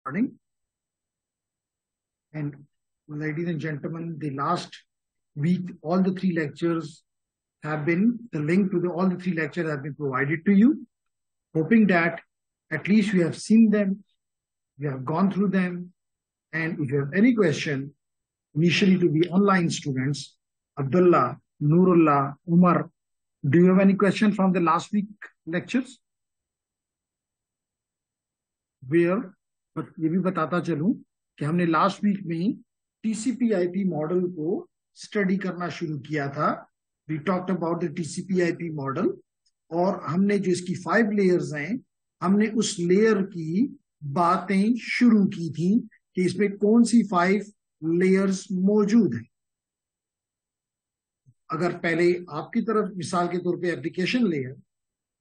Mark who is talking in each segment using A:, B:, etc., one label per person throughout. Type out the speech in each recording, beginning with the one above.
A: Morning. And ladies and gentlemen, the last week, all the three lectures have been, the link to all the three lectures have been provided to you, hoping that at least we have seen them, we have gone through them, and if you have any question, initially to the online students, Abdullah, Nurullah, Umar, do you have any question from the last week lectures? Where, but ये भी बताता चलूं कि हमने last week में TCP/IP model को study करना शुरू किया था. We talked about the TCP/IP model और हमने जो इसकी 5 लेयर्स हैं, हमने उस लेयर की बातें शुरू की थी कि इसमें कौन सी 5 लेयर्स मौजूद हैं. अगर पहले आपकी तरफ मिसाल के तौर पे application layer,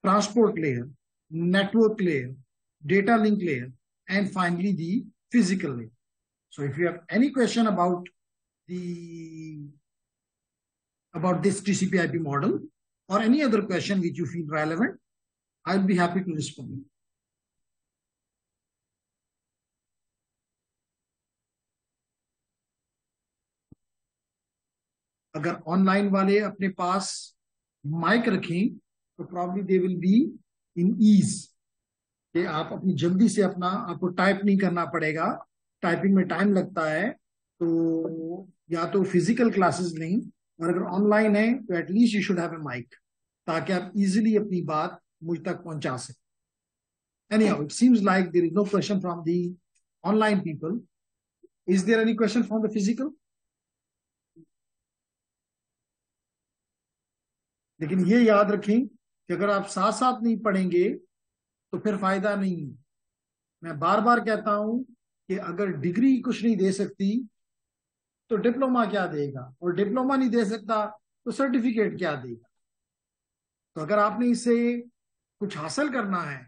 A: transport layer, network layer, data link layer, and finally the physical layer. So if you have any question about this TCP/IP model or any other question which you feel relevant, I'll be happy to respond. अगर online वाले अपने पास mic रखें तो probably they will be in ease कि आप अपनी जल्दी से आपको टाइप नहीं करना पड़ेगा, टाइपिंग में टाइम लगता है. तो या तो फिजिकल क्लासेस लें और अगर ऑनलाइन है तो at least you should have a mic ताकि आप इजीली अपनी बात मुझ तक पहुंचा सकें. Anyhow, it seems like there is no question from the online people. Is there any question from the physical? लेकिन ये याद रखें कि अगर आप साथ साथ नहीं पढ़ेंगे तो फिर फायदा नहीं है. मैं बार बार कहता हूं कि अगर डिग्री कुछ नहीं दे सकती तो डिप्लोमा क्या देगा, और डिप्लोमा नहीं दे सकता तो सर्टिफिकेट क्या देगा. तो अगर आपने इसे कुछ हासिल करना है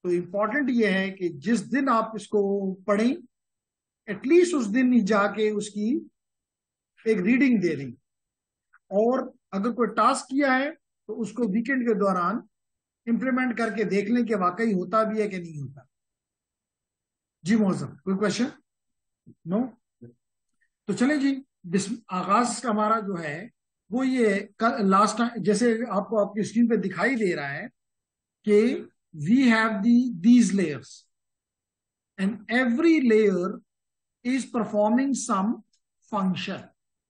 A: तो इंपॉर्टेंट यह है कि जिस दिन आप इसको पढ़ें एटलीस्ट उस दिन ही जाके उसकी एक रीडिंग दे दें, और अगर कोई टास्क किया है तो उसको वीकेंड के दौरान इंप्लीमेंट करके देख लें कि वाकई होता भी है कि नहीं होता. जी मौजूद कोई क्वेश्चन? नो? तो चलें जी, आगाज हमारा जो है वो ये लास्ट टाइम जैसे आपको आपकी स्क्रीन पे दिखाई दे रहा है कि we have these layers and every layer is performing some function,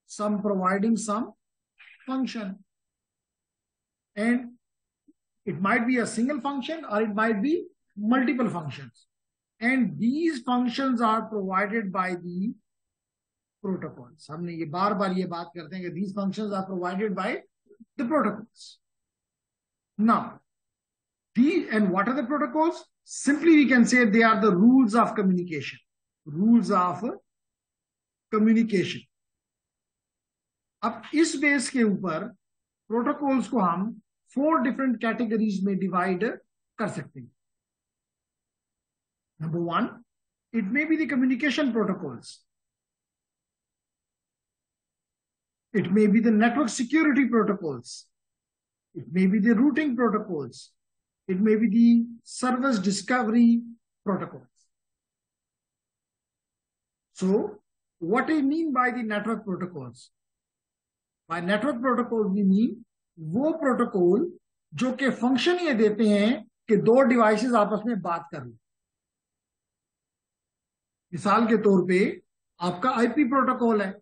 A: some providing some function, and it might be a single function or it might be multiple functions, and these functions are provided by the protocols. हमने ये बार बार ये बात करते हैं कि these functions are provided by the protocols. Now and what are the protocols? Simply we can say they are the rules of communication. Rules of communication. अब इस base के ऊपर प्रोटोकॉल्स को हम 4 डिफरेंट कैटेगरीज में डिवाइड कर सकते हैं. Number 1, it may be the communication protocols, it may be the network security protocols, it may be the routing protocols, it may be the service discovery protocols. So what is mean by the network protocols? By network protocol we mean वो protocol जो के function ये देते हैं कि 2 devices आपस में बात कर लें. मिसाल के तौर पे आपका आईपी प्रोटोकॉल है,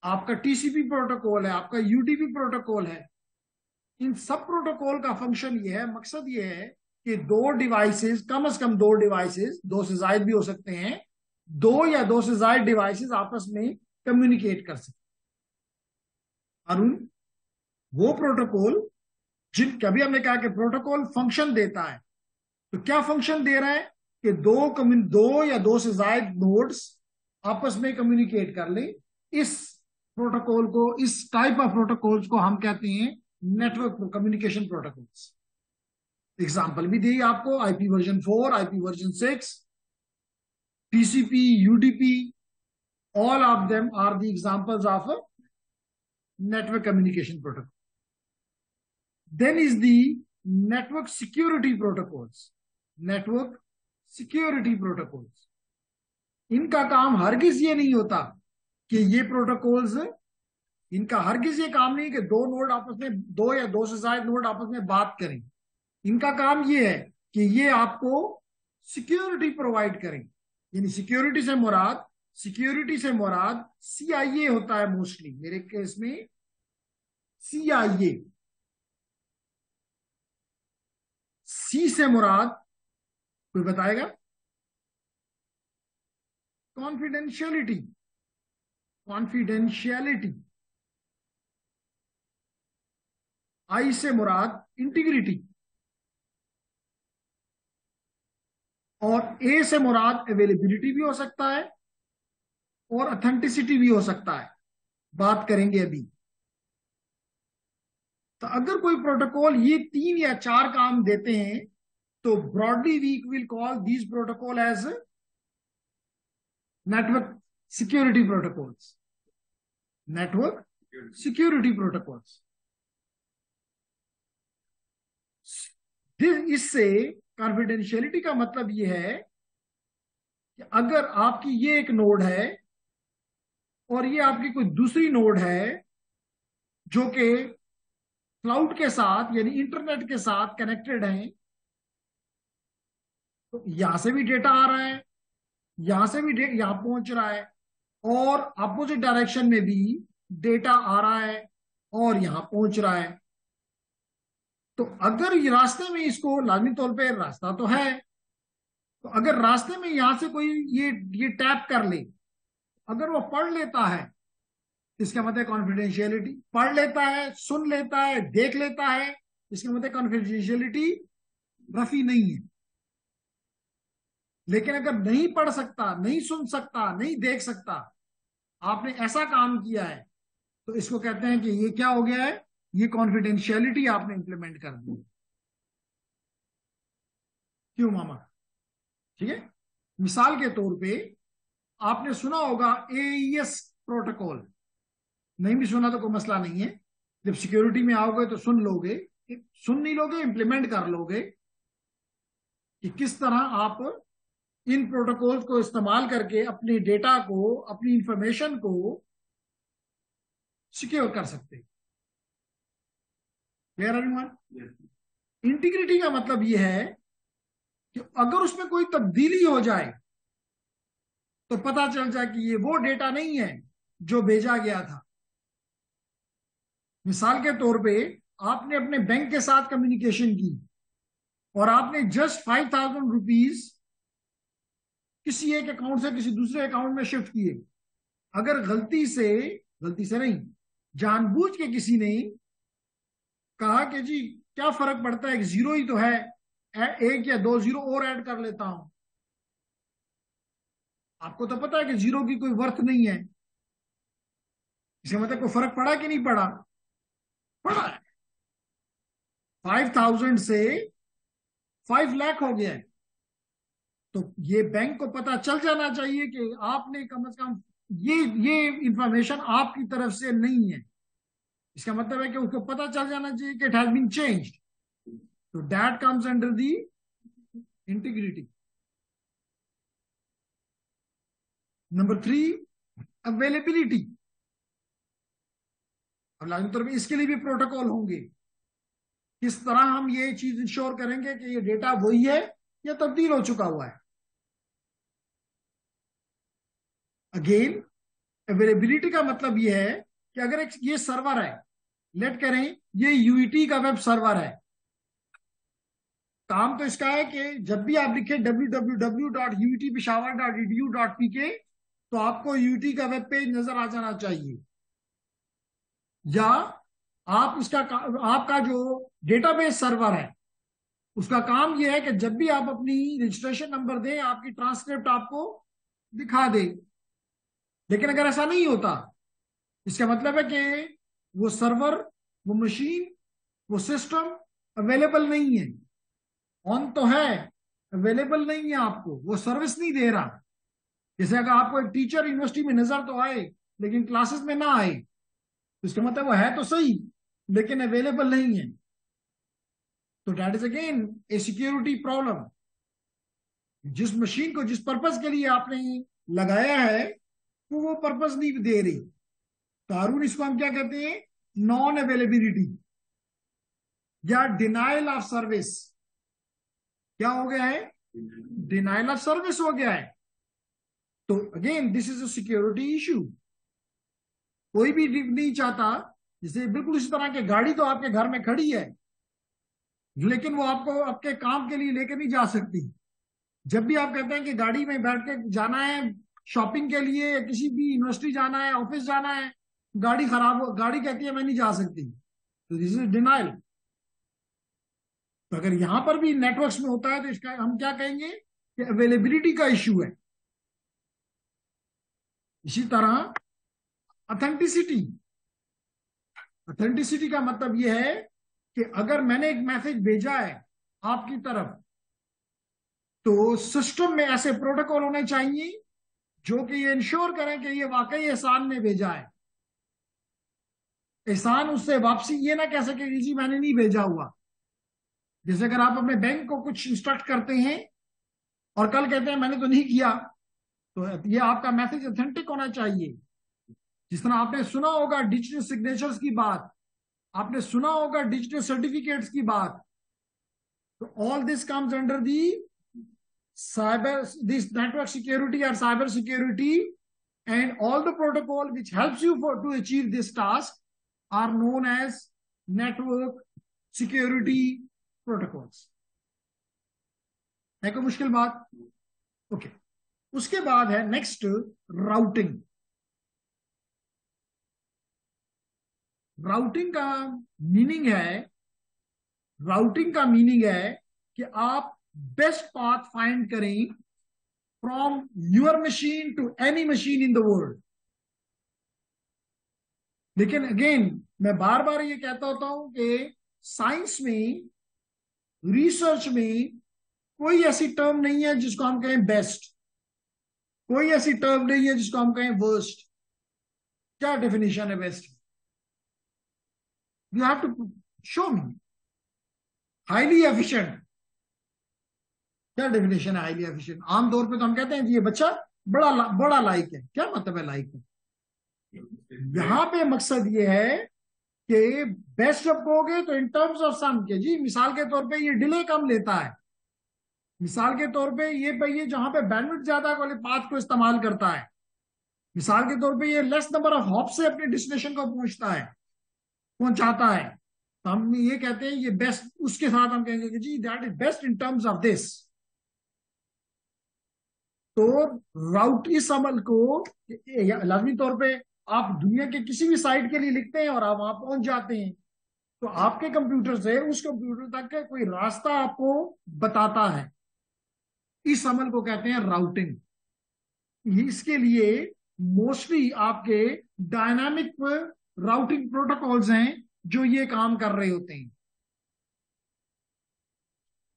A: आपका टीसीपी प्रोटोकॉल है, आपका यूडीपी प्रोटोकॉल है. इन सब प्रोटोकॉल का फंक्शन ये है, मकसद ये है कि 2 डिवाइसेस, कम से कम 2 डिवाइसेस, 2 से ज्यादा भी हो सकते हैं, 2 या 2 से ज्यादा डिवाइसेस आपस में कम्युनिकेट कर सकते. अरुण, वो प्रोटोकॉल जिन कभी हमने कहा कि प्रोटोकॉल फंक्शन देता है, तो क्या फंक्शन दे रहा है कि 2 या 2 से ज्यादा नोड्स आपस में कम्युनिकेट कर ले. इस प्रोटोकॉल को, इस टाइप ऑफ प्रोटोकॉल्स को हम कहते हैं नेटवर्क कम्युनिकेशन प्रोटोकॉल्स. एग्जांपल भी दी आपको, IP version 4, IP version 6, TCP, UDP, all of them are the examples of a network communication protocol. Then is the network security protocols. Network security protocols. इनका काम हरगिज ये नहीं होता कि ये प्रोटोकॉल्स, इनका हरगिज ये काम नहीं कि दो नोड आपस में, दो या दो से ज्यादा नोड आपस में बात करें। इनका काम ये है कि ये आपको सिक्योरिटी प्रोवाइड करें। यानी सिक्योरिटी से मुराद सीआईए होता है मोस्टली, मेरे केस में सीआईए। सी से मुराद कोई बताएगा? कॉन्फिडेंशियलिटी। कॉन्फिडेंशियलिटी। आई से मुराद इंटीग्रिटी। और ए से मुराद अवेलेबिलिटी भी हो सकता है और ऑथेंटिसिटी भी हो सकता है, बात करेंगे अभी। तो अगर कोई प्रोटोकॉल ये 3 या 4 काम देते हैं तो broadly we will call these protocol as network security protocols. Network security protocols. इससे कॉन्फिडेंशियलिटी का मतलब यह है कि अगर आपकी ये एक नोड है और ये आपकी कोई दूसरी नोड है जो कि क्लाउड के साथ यानी इंटरनेट के साथ कनेक्टेड है, तो यहां से भी डेटा आ रहा है, यहां से भी यहां पहुंच रहा है, और अपोजिट डायरेक्शन में भी डेटा आ रहा है और यहां पहुंच रहा है। तो अगर ये रास्ते में, इसको लाजमी तौर पे रास्ता तो है, तो अगर रास्ते में यहां से कोई ये टैप कर ले, अगर वो पढ़ लेता है, इसका मतलब कॉन्फिडेंशियलिटी। पढ़ लेता है, सुन लेता है, देख लेता है, इसका मतलब कॉन्फिडेंशियलिटी रफी नहीं है। लेकिन अगर नहीं पढ़ सकता, नहीं सुन सकता, नहीं देख सकता, आपने ऐसा काम किया है, तो इसको कहते हैं कि ये क्या हो गया है, ये कॉन्फिडेंशियलिटी आपने इंप्लीमेंट कर दी। क्यों मामा? ठीक है। मिसाल के तौर पे आपने सुना होगा एईएस प्रोटोकॉल। नहीं भी सुना तो कोई मसला नहीं है, जब सिक्योरिटी में आओगे तो सुन लोगे, सुन नहीं लोगे इंप्लीमेंट कर लोगे कि किस तरह आप इन प्रोटोकॉल्स को इस्तेमाल करके अपने डेटा को, अपनी इंफॉर्मेशन को सिक्योर कर सकते। Clear everyone? इंटीग्रिटी का मतलब यह है कि अगर उसमें कोई तब्दीली हो जाए तो पता चल जाए कि ये वो डेटा नहीं है जो भेजा गया था। मिसाल के तौर पे आपने अपने बैंक के साथ कम्युनिकेशन की और आपने जस्ट 5,000 रुपीज किसी एक अकाउंट से किसी दूसरे अकाउंट में शिफ्ट किए। अगर गलती से नहीं, जानबूझ के किसी ने कहा कि जी क्या फर्क पड़ता है, एक जीरो ही तो है, एक या दो जीरो और ऐड कर लेता हूं, आपको तो पता है कि जीरो की कोई वर्थ नहीं है, इसका मतलब कोई फर्क पड़ा कि नहीं पड़ा? पड़ा है। 5,000 से 5 लाख हो गया है। तो ये बैंक को पता चल जाना चाहिए कि आपने कम से कम ये इंफॉर्मेशन आपकी तरफ से नहीं है। इसका मतलब है कि उसको पता चल जाना चाहिए कि इट हैज बीन चेंज्ड। तो that comes under the integrity. Number 3, availability. अब लाजमी तौर पर इसके लिए भी प्रोटोकॉल होंगे। किस तरह हम ये चीज इंश्योर करेंगे कि ये डेटा वही है या तब्दील हो चुका हुआ है। अगेन, अवेलेबिलिटी का मतलब ये है कि अगर एक ये सर्वर है, लेट करें ये यूईटी का वेब सर्वर है, काम तो इसका है कि जब भी आप लिखें www.uitpeshawar.edu.pk तो आपको यूईटी का वेब पेज नजर आ जाना चाहिए। या आप इसका आपका जो डेटाबेस सर्वर है उसका काम यह है कि जब भी आप अपनी रजिस्ट्रेशन नंबर दें, आपकी ट्रांसक्रिप्ट आपको दिखा दे। लेकिन अगर ऐसा नहीं होता, इसका मतलब है कि वो सर्वर, वो मशीन, वो सिस्टम अवेलेबल नहीं है। ऑन तो है, अवेलेबल नहीं है, आपको वो सर्विस नहीं दे रहा। जैसे अगर आपको एक टीचर यूनिवर्सिटी में नजर तो आए लेकिन क्लासेस में ना आए, तो इसका मतलब वो है तो सही लेकिन अवेलेबल नहीं है। तो that is again A security problem. जिस मशीन को जिस पर्पस के लिए आपने लगाया है वो पर्पस नहीं दे रही। तो हारून इसको हम क्या कहते हैं, नॉन अवेलेबिलिटी या डिनाइल ऑफ सर्विस। क्या हो गया है, डिनाइल ऑफ सर्विस हो गया है। तो again this is a security issue. कोई भी नहीं चाहता, जैसे बिल्कुल इसी तरह की गाड़ी तो आपके घर में खड़ी है, लेकिन वो आपको आपके काम के लिए लेकर नहीं जा सकती। जब भी आप कहते हैं कि गाड़ी में बैठ के जाना है शॉपिंग के लिए, किसी भी यूनिवर्सिटी जाना है, ऑफिस जाना है, गाड़ी खराब हो, गाड़ी कहती है मैं नहीं जा सकती, तो दिस इज डिनाइल। तो अगर यहां पर भी नेटवर्क्स में होता है तो इसका हम क्या कहेंगे कि अवेलेबिलिटी का इश्यू है। इसी तरह ऑथेंटिसिटी। ऑथेंटिसिटी का मतलब यह है कि अगर मैंने एक मैसेज भेजा है आपकी तरफ, तो सिस्टम में ऐसे प्रोटोकॉल होने चाहिए जो कि ये इंश्योर करें कि ये वाकई एहसान ने भेजा है। एहसान उससे वापसी ये ना कह सके कि जी मैंने नहीं भेजा हुआ। जैसे अगर आप अपने बैंक को कुछ इंस्ट्रक्ट करते हैं और कल कहते हैं मैंने तो नहीं किया, तो ये आपका मैसेज ऑथेंटिक होना चाहिए। जिस तरह आपने सुना होगा डिजिटल सिग्नेचर्स की बात, आपने सुना होगा डिजिटल सर्टिफिकेट्स की बात, तो all this comes under the cyber, this network security or cyber security, and all the protocol which helps you for to achieve this task are known as network security protocols। है कोई मुश्किल बात? Okay उसके बाद है next routing. Routing का meaning है, routing का मीनिंग है कि आप बेस्ट पाथ फाइंड करें from your machine to any machine in the world. लेकिन अगेन मैं बार बार ये कहता होता हूं कि साइंस में, रिसर्च में कोई ऐसी टर्म नहीं है जिसको हम कहें बेस्ट, कोई ऐसी टर्म नहीं है जिसको हम कहें वर्स्ट। क्या डेफिनेशन है best? You have to show me. Highly efficient, क्या डेफिनेशन है हाईली एफिशिएंट? आमतौर पे तो हम कहते हैं कि ये बच्चा बड़ा लाइक है। क्या मतलब है लाइक है? यहां पे मकसद ये है कि बेस्ट जब कहोगे तो इन टर्म्स ऑफ सम के, जी मिसाल के तौर पे ये डिले कम लेता है, मिसाल के तौर पे ये जहां पे बैंडविड्थ ज्यादा वाले पाथ को इस्तेमाल करता है, मिसाल के तौर पे ये लेस नंबर ऑफ हॉप से अपने डेस्टिनेशन को पहुंचाता है। तो हम ये कहते हैं ये बेस्ट, उसके साथ हम कहेंगे कि जी that is best in terms of this. तो राउट इस अमल को लाजमी तौर पे आप दुनिया के किसी भी साइट के लिए लिखते हैं और आप वहां पहुंच जाते हैं, तो आपके कंप्यूटर से उस कंप्यूटर तक का कोई रास्ता आपको बताता है। इस अमल को कहते हैं राउटिंग। इसके लिए मोस्टली आपके डायनामिक राउटिंग प्रोटोकॉल्स हैं जो ये काम कर रहे होते हैं।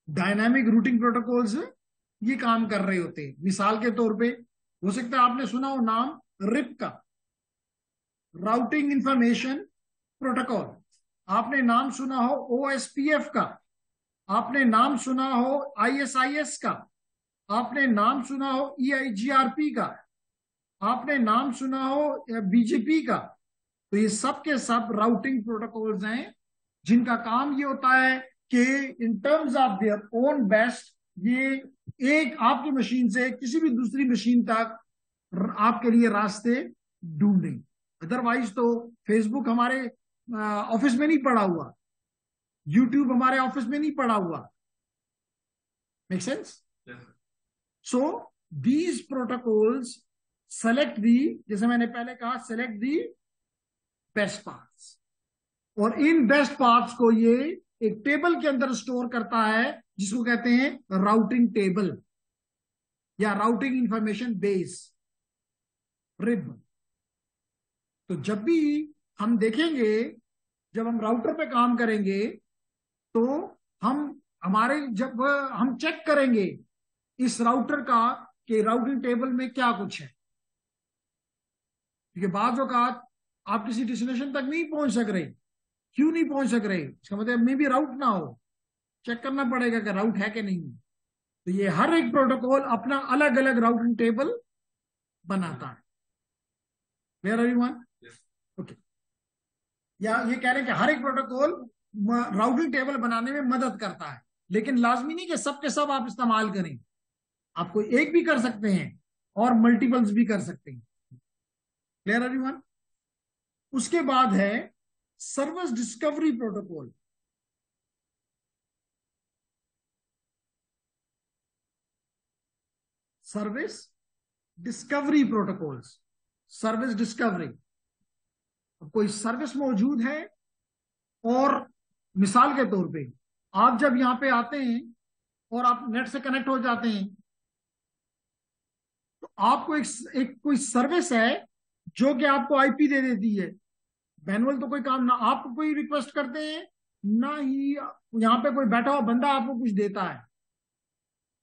A: डायनामिक रूटिंग प्रोटोकॉल्स ये काम कर रहे होते हैं। मिसाल के तौर पे हो सकता है आपने सुना हो नाम रिप का, राउटिंग इंफॉर्मेशन प्रोटोकॉल। आपने नाम सुना हो ओएसपीएफ का, आपने नाम सुना हो आईएसआईएस का, आपने नाम सुना हो ईआईजीआरपी का, आपने नाम सुना हो बीजेपी का। तो ये सब के सब राउटिंग प्रोटोकॉल्स हैं जिनका काम ये होता है कि इन terms of their own best ये एक आपकी मशीन से किसी भी दूसरी मशीन तक आपके लिए रास्ते ढूंढें। अदरवाइज तो फेसबुक हमारे ऑफिस में नहीं पड़ा हुआ, यूट्यूब हमारे ऑफिस में नहीं पड़ा हुआ। Make sense? So these protocols select दी, जैसे मैंने पहले कहा, सेलेक्ट दी बेस्ट पाथ्स, और इन बेस्ट पाथ्स को ये एक टेबल के अंदर स्टोर करता है जिसको कहते हैं राउटिंग टेबल या राउटिंग इंफॉर्मेशन बेस, रिब। तो जब भी हम देखेंगे, जब हम राउटर पे काम करेंगे, तो जब हम चेक करेंगे इस राउटर का कि राउटिंग टेबल में क्या कुछ है, क्योंकि बाज़ औक़ात आप किसी डेस्टिनेशन तक नहीं पहुंच सक रहे। क्यों नहीं पहुंच सक रहे? इसका मतलब मे भी राउट ना हो, चेक करना पड़ेगा कि राउट है कि नहीं। तो ये हर एक प्रोटोकॉल अपना अलग अलग राउटिंग टेबल बनाता है। Clear everyone? ओके। या ये कह रहे हैं कि हर एक प्रोटोकॉल राउटिंग टेबल बनाने में मदद करता है, लेकिन लाजमी नहीं कि सब के सब आप इस्तेमाल करें। आपको एक भी कर सकते हैं और मल्टीपल्स भी कर सकते हैं। Clear everyone? उसके बाद है service discovery protocol. Service discovery protocols. Service discovery, कोई सर्विस मौजूद है और मिसाल के तौर पे आप जब यहां पे आते हैं और आप नेट से कनेक्ट हो जाते हैं, तो आपको एक कोई सर्विस है जो कि आपको आईपी दे देती है। मैनुअल तो कोई काम ना, आप कोई रिक्वेस्ट करते हैं ना ही यहाँ पे कोई बैठा हुआ बंदा आपको कुछ देता है।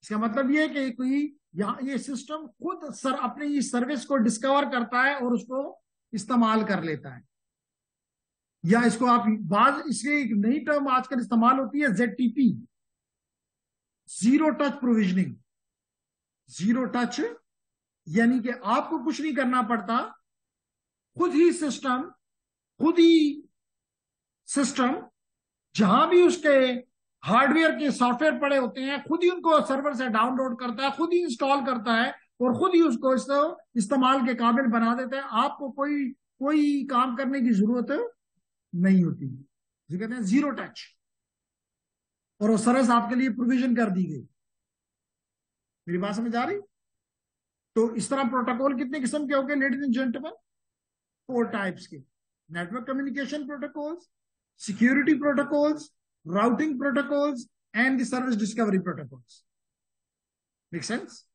A: इसका मतलब ये है कि कोई यहाँ ये सिस्टम खुद अपनी इस सर्विस को डिस्कवर करता है और उसको इस्तेमाल कर लेता है। या इसको आप इसकी एक नई टर्म आजकल इस्तेमाल होती है, ZTP, zero touch provisioning. Zero touch यानी कि आपको कुछ नहीं करना पड़ता, खुद ही सिस्टम जहां भी उसके हार्डवेयर के सॉफ्टवेयर पड़े होते हैं, खुद ही उनको सर्वर से डाउनलोड करता है, खुद ही इंस्टॉल करता है और खुद ही उसको इस्तेमाल के काबिल बना देता है। आपको कोई कोई काम करने की जरूरत नहीं होती, जिसे कहते हैं जीरो टच। और वो सर्विस आपके लिए प्रोविजन कर दी गई। मेरी बात समझ आ रही? तो इस तरह प्रोटोकॉल कितने किस्म के हो गए लेडीज एंड जेंटलमैन? 4 टाइप्स के। Network communication protocols, security protocols, routing protocols and the service discovery protocols. Make sense?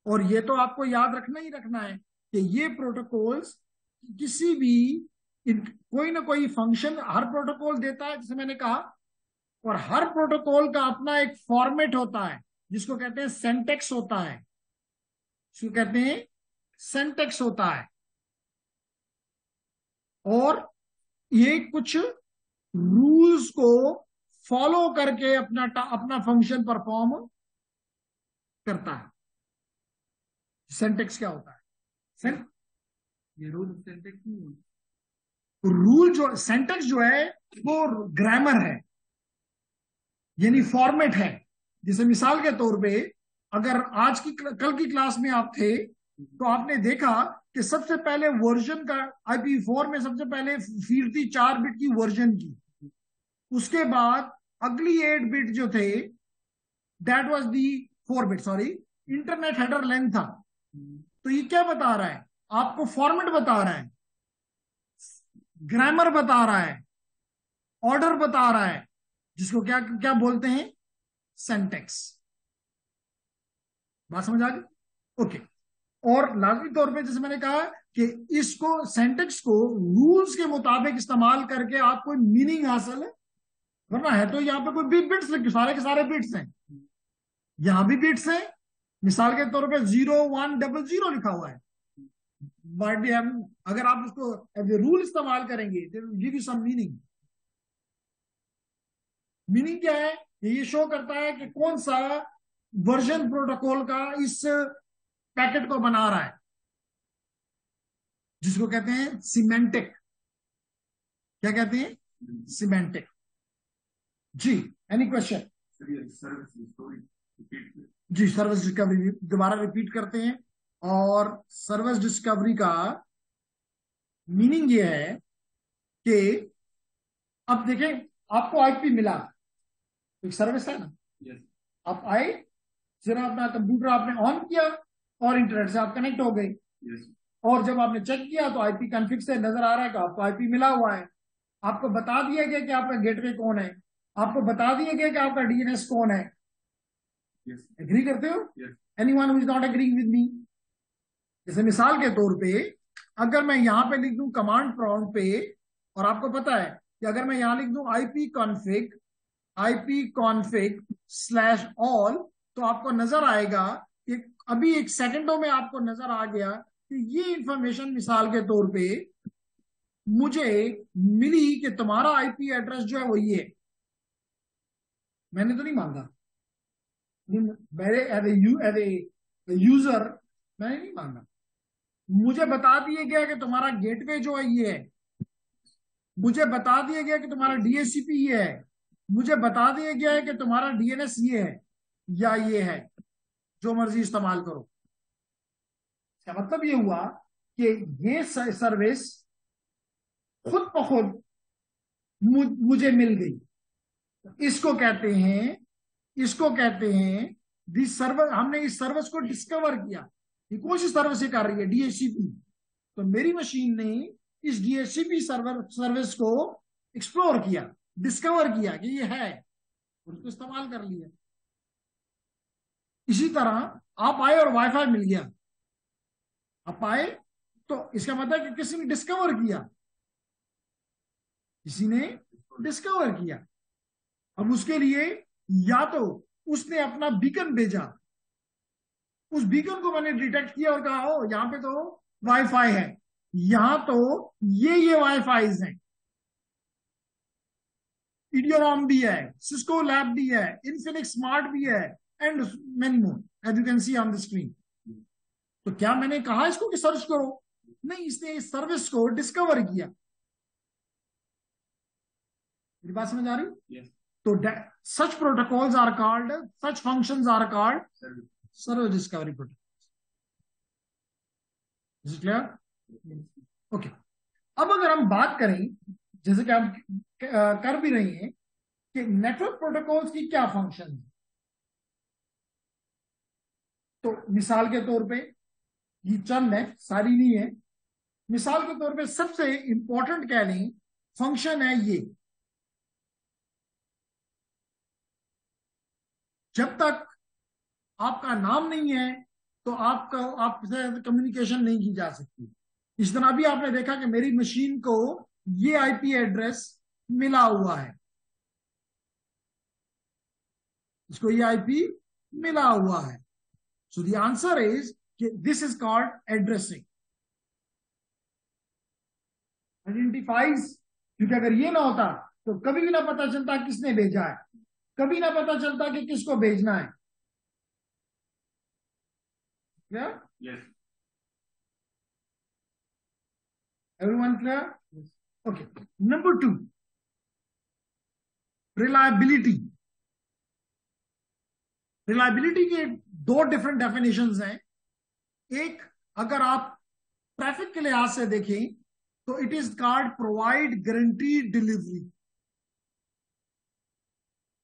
A: और ये तो आपको याद रखना ही रखना है कि ये प्रोटोकॉल्स किसी भी कोई ना कोई फंक्शन हर प्रोटोकॉल देता है, जैसे मैंने कहा। और हर प्रोटोकॉल का अपना एक फॉर्मेट होता है जिसको कहते हैं सेंटेक्स होता है। इसको कहते हैं सेंटेक्स होता है। और ये कुछ रूल्स को फॉलो करके अपना फंक्शन परफॉर्म करता है। सेंटेक्स क्या होता है? ये रूल सेंटेक्स नहीं। रूल जो सेंटेक्स जो है वो ग्रामर है, यानी फॉर्मेट है। जैसे मिसाल के तौर पे अगर कल की क्लास में आप थे तो आपने देखा कि सबसे पहले वर्जन का IP4 में सबसे पहले फील्ड थी 4 बिट की वर्जन की। उसके बाद अगली 8 बिट जो थे that was the 4 bit, sorry, internet header length था। तो ये क्या बता रहा है? आपको फॉर्मेट बता रहा है, ग्रामर बता रहा है, ऑर्डर बता रहा है, जिसको क्या क्या बोलते हैं? सेंटेक्स। बात समझ आ गई? ओके। और लाजमी तौर पे जैसे मैंने कहा कि इसको सेंटेक्स को रूल्स के मुताबिक इस्तेमाल करके आप कोई मीनिंग हासिल है, वरना है तो यहाँ पे कोई भी बिट्स लिखे, सारे के सारे बिट्स हैं। यहां भी बिट्स हैं। मिसाल के तौर पे 0100 लिखा हुआ है, बट अगर आप उसको एज ए रूल इस्तेमाल करेंगे तो give you some meaning. Meaning क्या है? ये शो करता है कि कौन सा वर्जन प्रोटोकॉल का इस पैकेट को बना रहा है, जिसको कहते हैं सिमेंटिक। क्या कहते हैं? सिमेंटिक। जी, एनी क्वेश्चन? जी, सर्विस डिस्कवरी दोबारा रिपीट करते हैं। और सर्विस डिस्कवरी का मीनिंग ये है कि अब देखें, आपको आईपी मिला, एक सर्विस है ना। yes. आप आए, जरा अपना कंप्यूटर आपने ऑन किया और इंटरनेट से आप कनेक्ट हो गए। yes. और जब आपने चेक किया तो आईपी कॉन्फ़िग से नजर आ रहा है कि आपको आईपी मिला हुआ है। आपको बता दिया गया कि आपका गेटवे कौन है, आपको बता दिया गया कि आपका DNS कौन है। एग्री करते हो? Anyone who is not agreeing with me? जैसे मिसाल के तौर पे अगर मैं यहां पे लिख दूं कमांड प्रॉम्प्ट पे, और आपको पता है कि अगर मैं यहां लिख दूं IP config /all, तो आपको नजर आएगा कि अभी एक सेकंडों में आपको नजर आ गया कि ये इंफॉर्मेशन मिसाल के तौर पे मुझे मिली कि तुम्हारा IP एड्रेस जो है वो ये, मैंने तो नहीं मांगा, मेरे एज ए यूजर मैंने नहीं मांगा। मुझे बता दिया गया कि तुम्हारा गेटवे जो है ये है, मुझे बता दिया गया कि तुम्हारा डीएचसीपी ये है, मुझे बता दिया गया है कि तुम्हारा डीएनएस ये है या ये है, जो मर्जी इस्तेमाल करो। इसका मतलब ये हुआ कि ये सर्विस खुद ब खुद मुझे मिल गई। इसको कहते हैं दिस सर्वर। हमने इस सर्विस को डिस्कवर किया। ये कौन सी सर्विस कर रही है? डीएचसीपी। तो मेरी मशीन ने इस डीएचसीपी सर्विस को एक्सप्लोर किया, डिस्कवर किया कि ये है, उसको इस्तेमाल कर लिया। इसी तरह आप आए और वाईफाई मिल गया, आप आए तो इसका मतलब कि किसी ने डिस्कवर किया, किसी ने डिस्कवर किया। अब उसके लिए या तो उसने अपना बीकन भेजा, उस बीकन को मैंने डिटेक्ट किया और कहा ओ यहां पे तो वाईफाई है, यहां तो ये वाईफाईज हैं, इडियोरॉम भी है, सिस्को लैब भी है, इन्फिनिक्स स्मार्ट भी है, and many more as you can see on the screen. तो क्या मैंने कहा इसको कि सर्च करो? नहीं, इसने इस सर्विस को डिस्कवर किया। मेरी बात समझ आ रही? yes. तो such protocols are called, such functions are called service discovery protocol. Is it clear? Okay. अब अगर हम बात करें, जैसे कि हम कर भी रहे हैं, कि नेटवर्क प्रोटोकॉल्स की क्या फंक्शन है, तो मिसाल के तौर पे ये चंद है, सारी नहीं है। मिसाल के तौर पे सबसे इंपॉर्टेंट कह लें फंक्शन है ये। जब तक आपका नाम नहीं है तो आपसे कम्युनिकेशन नहीं की जा सकती। इस तरह भी आपने देखा कि मेरी मशीन को ये आईपी एड्रेस मिला हुआ है, इसको ये आईपी मिला हुआ है। सो द आंसर इज कि this is called addressing, identifies. क्योंकि अगर ये ना होता तो कभी भी ना पता चलता किसने भेजा है, कभी ना पता चलता कि किसको भेजना है। क्या? yes. Everyone clear? yes. Okay. Number 2, reliability. Reliability के दो डिफरेंट डेफिनेशंस हैं। एक, अगर आप ट्रैफिक के लिहाज से देखें तो it is called provide guaranteed delivery.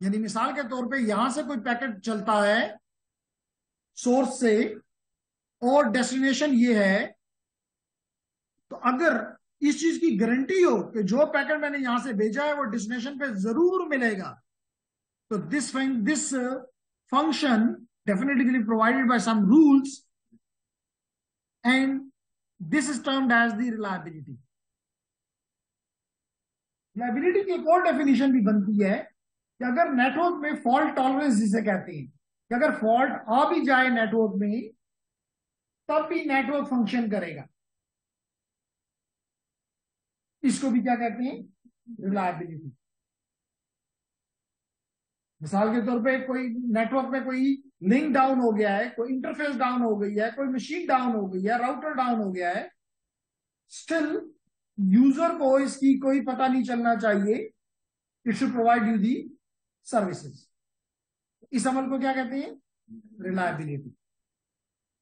A: यानी मिसाल के तौर पे यहां से कोई पैकेट चलता है सोर्स से और डेस्टिनेशन ये है, तो अगर इस चीज की गारंटी हो कि जो पैकेट मैंने यहां से भेजा है वो डेस्टिनेशन पे जरूर मिलेगा, तो this function definitely provided by some rules and this is termed as the reliability. Reliability की एक और डेफिनेशन भी बनती है कि अगर नेटवर्क में फॉल्ट टॉलरेंस जिसे कहते हैं, कि अगर फॉल्ट आ भी जाए नेटवर्क में तब भी नेटवर्क फंक्शन करेगा, इसको भी क्या कहते हैं? रिलायबिलिटी। मिसाल के तौर पे कोई नेटवर्क में कोई लिंक डाउन हो गया है, कोई इंटरफेस डाउन हो गई है, कोई मशीन डाउन हो गई है, राउटर डाउन हो गया है, स्टिल यूजर को इसकी कोई पता नहीं चलना चाहिए। It should provide you the services. इस अमल को क्या कहते हैं? रिलायबिलिटी।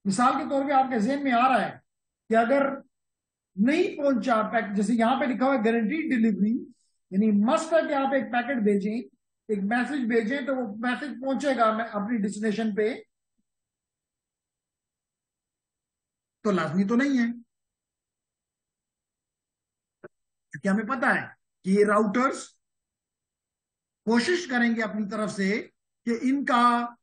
A: मिसाल के तौर पे आपके ज़हन में आ रहा है कि अगर नहीं पहुंचा पैकेट, जैसे यहां पे लिखा हुआ है गारंटीड डिलीवरी, यानी मस्ट है कि आप एक पैकेट भेजें, एक मैसेज भेजें तो वो मैसेज पहुंचेगा अपनी डेस्टिनेशन पे, तो लाजमी तो नहीं है। क्योंकि हमें पता है कि ये राउटर्स कोशिश करेंगे अपनी तरफ से कि इनका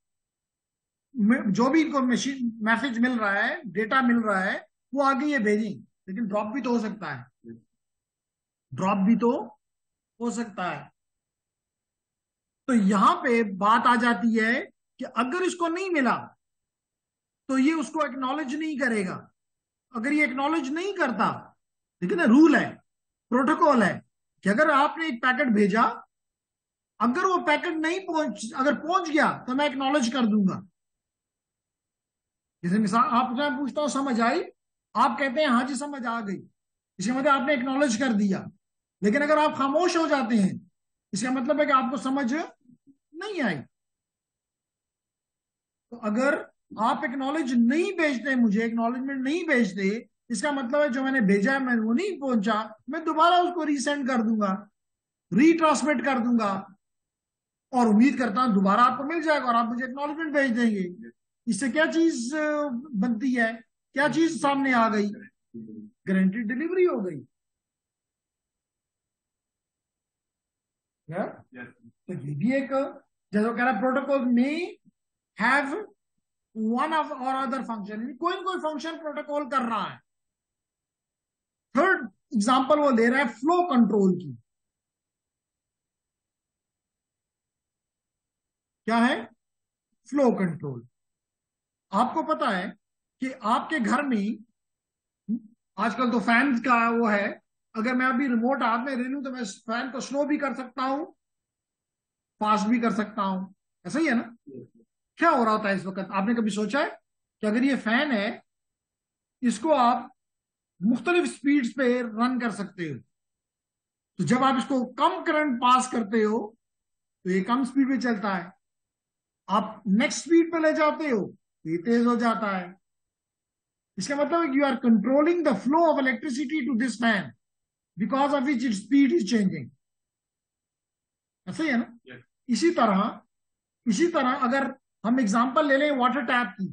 A: जो भी इनको मशीन मैसेज मिल रहा है, डेटा मिल रहा है, वो आगे ये भेजें। लेकिन ड्रॉप भी तो हो सकता है, ड्रॉप भी तो हो सकता है। तो यहां पे बात आ जाती है कि अगर इसको नहीं मिला तो ये उसको एक्नॉलेज नहीं करेगा। अगर ये एक्नॉलेज नहीं करता, देखिए ना, रूल है, प्रोटोकॉल है कि अगर आपने एक पैकेट भेजा अगर वो पैकेट नहीं अगर पहुंच गया तो मैं एक्नॉलेज कर दूंगा। जैसे मिसाल आपसे मैं पूछता हूं समझ आई, आप कहते हैं हाँ जी समझ आ गई, इसका मतलब आपने एक्नॉलेज कर दिया। लेकिन अगर आप खामोश हो जाते हैं, इसका मतलब है कि आपको समझ नहीं आई। तो अगर आप एक्नॉलेज नहीं भेजते, मुझे एक्नॉलेजमेंट नहीं भेजते, इसका मतलब है जो मैंने भेजा है मैं वो नहीं पहुंचा, मैं दोबारा उसको रीसेंड कर दूंगा, रीट्रांसमिट कर दूंगा, और उम्मीद करता हूं दोबारा आपको मिल जाएगा और आप मुझे एक्नॉलेजमेंट भेज देंगे। इससे क्या चीज बनती है, क्या चीज सामने आ गई? गारंटीड डिलीवरी हो गई। तो ये भी एक, जैसे वो कह रहा प्रोटोकॉल में हैव वन ऑफ और अदर फंक्शन, कोई ना कोई फंक्शन प्रोटोकॉल कर रहा है। थर्ड एग्जांपल वो ले रहा है फ्लो कंट्रोल की। क्या है फ्लो कंट्रोल? आपको पता है कि आपके घर में आजकल तो फैन का वो है, अगर मैं अभी रिमोट हाथ में ले लूं तो मैं फैन को स्लो भी कर सकता हूं, फास्ट भी कर सकता हूं। ऐसा ही है ना? क्या हो रहा होता है इस वक्त? आपने कभी सोचा है कि अगर ये फैन है, इसको आप मुख्तलिफ स्पीड्स पे रन कर सकते हो, तो जब आप इसको कम करंट पास करते हो तो ये कम स्पीड पे चलता है, आप नेक्स्ट स्पीड पे ले जाते हो तो ये तेज हो जाता है। इसका मतलब है you are controlling the flow of electricity to this fan because of which it speed is changing. ऐसा ही है ना? इसी तरह, इसी तरह अगर हम एग्जांपल ले लें वाटर टैप की,